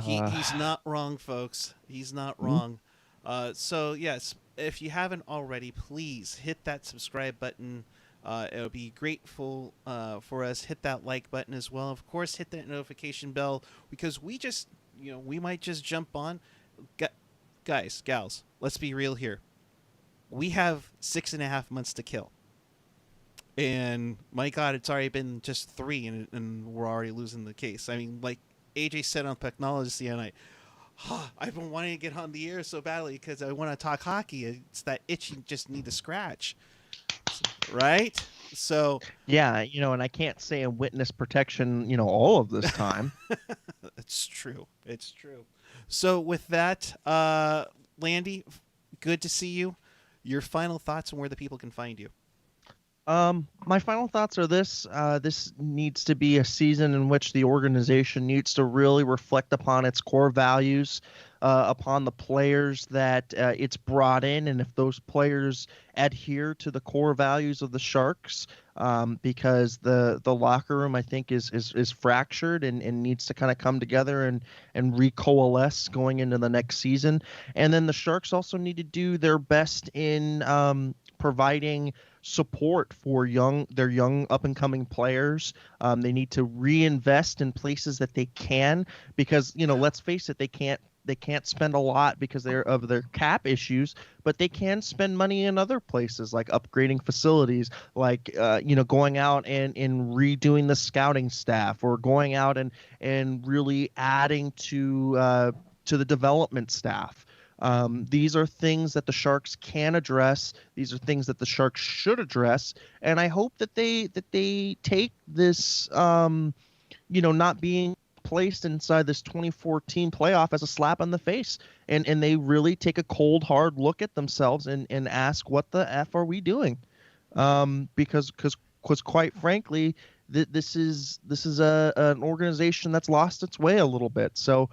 He's not wrong, folks. He's not wrong. So, yes, if you haven't already, please hit that subscribe button. It'll be grateful for us. Hit that like button as well. Of course, hit that notification bell because we might just jump on. Guys, gals, let's be real here. We have 6.5 months to kill. And my God, it's already been just 3 and we're already losing the case. I mean, like AJ said on Technology the other night, I've been wanting to get on the air so badly because I want to talk hockey. It's that itch you just need to scratch. Right? So yeah, and I can't say in witness protection, all of this time. It's true. So with that, Landy, good to see you. Your final thoughts on where the people can find you. My final thoughts are this. This needs to be a season in which the organization needs to really reflect upon its core values, upon the players that it's brought in, and if those players adhere to the core values of the Sharks, because the locker room, I think, is fractured and needs to kind of come together and recoalesce going into the next season. And then the Sharks also need to do their best in providing support for their young up and coming players. They need to reinvest in places that they can, because let's face it, they can't spend a lot because of their cap issues, but they can spend money in other places, like upgrading facilities, like going out and redoing the scouting staff, or going out and really adding to the development staff. These are things that the Sharks can address. These are things that the Sharks should address, and I hope that they take this, not being placed inside this 2014 playoff as a slap on the face, and they really take a cold, hard look at themselves and ask, what the F are we doing? Because quite frankly, this is an organization that's lost its way a little bit. So,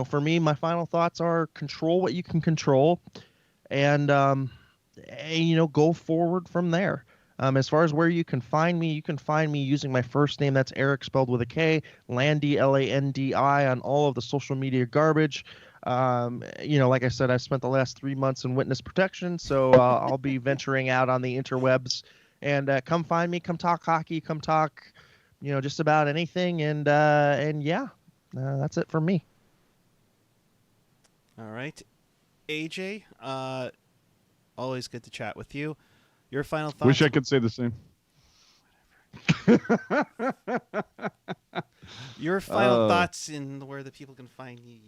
for me, my final thoughts are control what you can control, and go forward from there. As far as where you can find me using my first name. That's Eric, spelled with a K, Landy, Landi, on all of the social media garbage. Like I said, I've spent the last 3 months in witness protection, so I'll be venturing out on the interwebs. And come find me, come talk hockey, come talk, just about anything. And that's it for me. All right. AJ, always good to chat with you. Your final thoughts? Wish I could say the same. Your final thoughts in where the people can find you.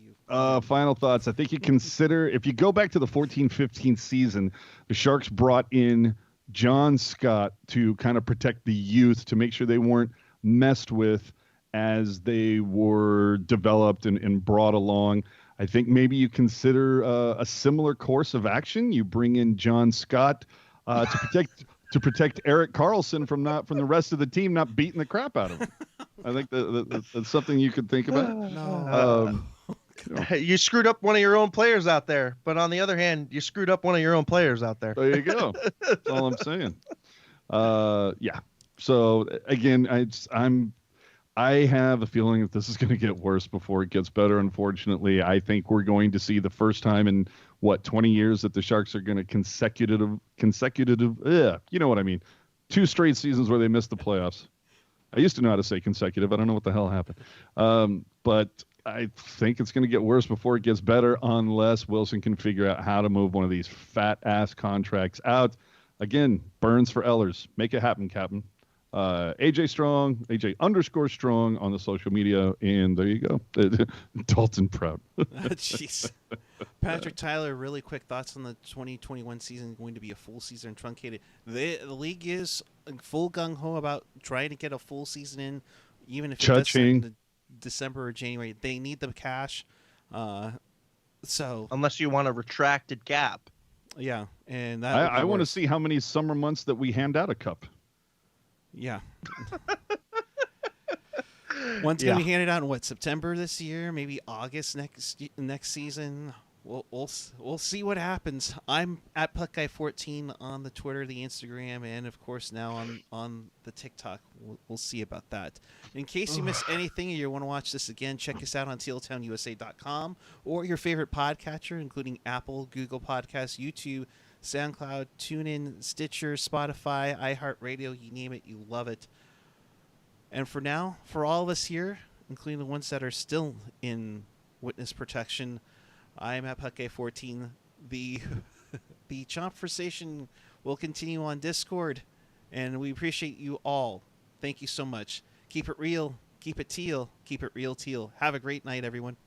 Final thoughts. I think you consider, if you go back to the 14-15 season, the Sharks brought in John Scott to kind of protect the youth, to make sure they weren't messed with as they were developed and brought along. I think maybe you consider a similar course of action. You bring in John Scott to protect Erik Karlsson from the rest of the team not beating the crap out of him. I think that's something you could think about. No. You screwed up one of your own players out there, but on the other hand, you screwed up one of your own players out there. There you go. That's all I'm saying. Yeah. So again, I have a feeling that this is going to get worse before it gets better. Unfortunately, I think we're going to see the first time in 20 years that the Sharks are going to consecutive. You know what I mean? 2 straight seasons where they missed the playoffs. I used to know how to say consecutive. I don't know what the hell happened. But I think it's going to get worse before it gets better, unless Wilson can figure out how to move one of these fat ass contracts out. Again, Burns for Ellers. Make it happen, Captain. AJ _Strong on the social media, and there you go. Dalton proud. Jeez. Patrick Tyler, really quick thoughts on the 2021 season. Going to be a full season truncated. The league is full gung-ho about trying to get a full season in, even if it does in December or January. They need the cash. So unless you want a retracted cap. Yeah, and I want to see how many summer months that we hand out a cup. Yeah. One's going to be handed out in September this year, maybe August next season. We'll see what happens. I'm at PuckGuy14 on the Twitter, the Instagram, and of course now on the TikTok. We'll see about that. In case you missed anything and you want to watch this again, check us out on tealtownusa.com or your favorite podcatcher, including Apple, Google Podcasts, YouTube, SoundCloud, TuneIn, Stitcher, Spotify, iHeartRadio, you name it, you love it. And for now, for all of us here, including the ones that are still in witness protection, I'm at PuckGuy14. The conversation will continue on Discord, and we appreciate you all. Thank you so much. Keep it real, keep it teal, keep it real teal. Have a great night, everyone.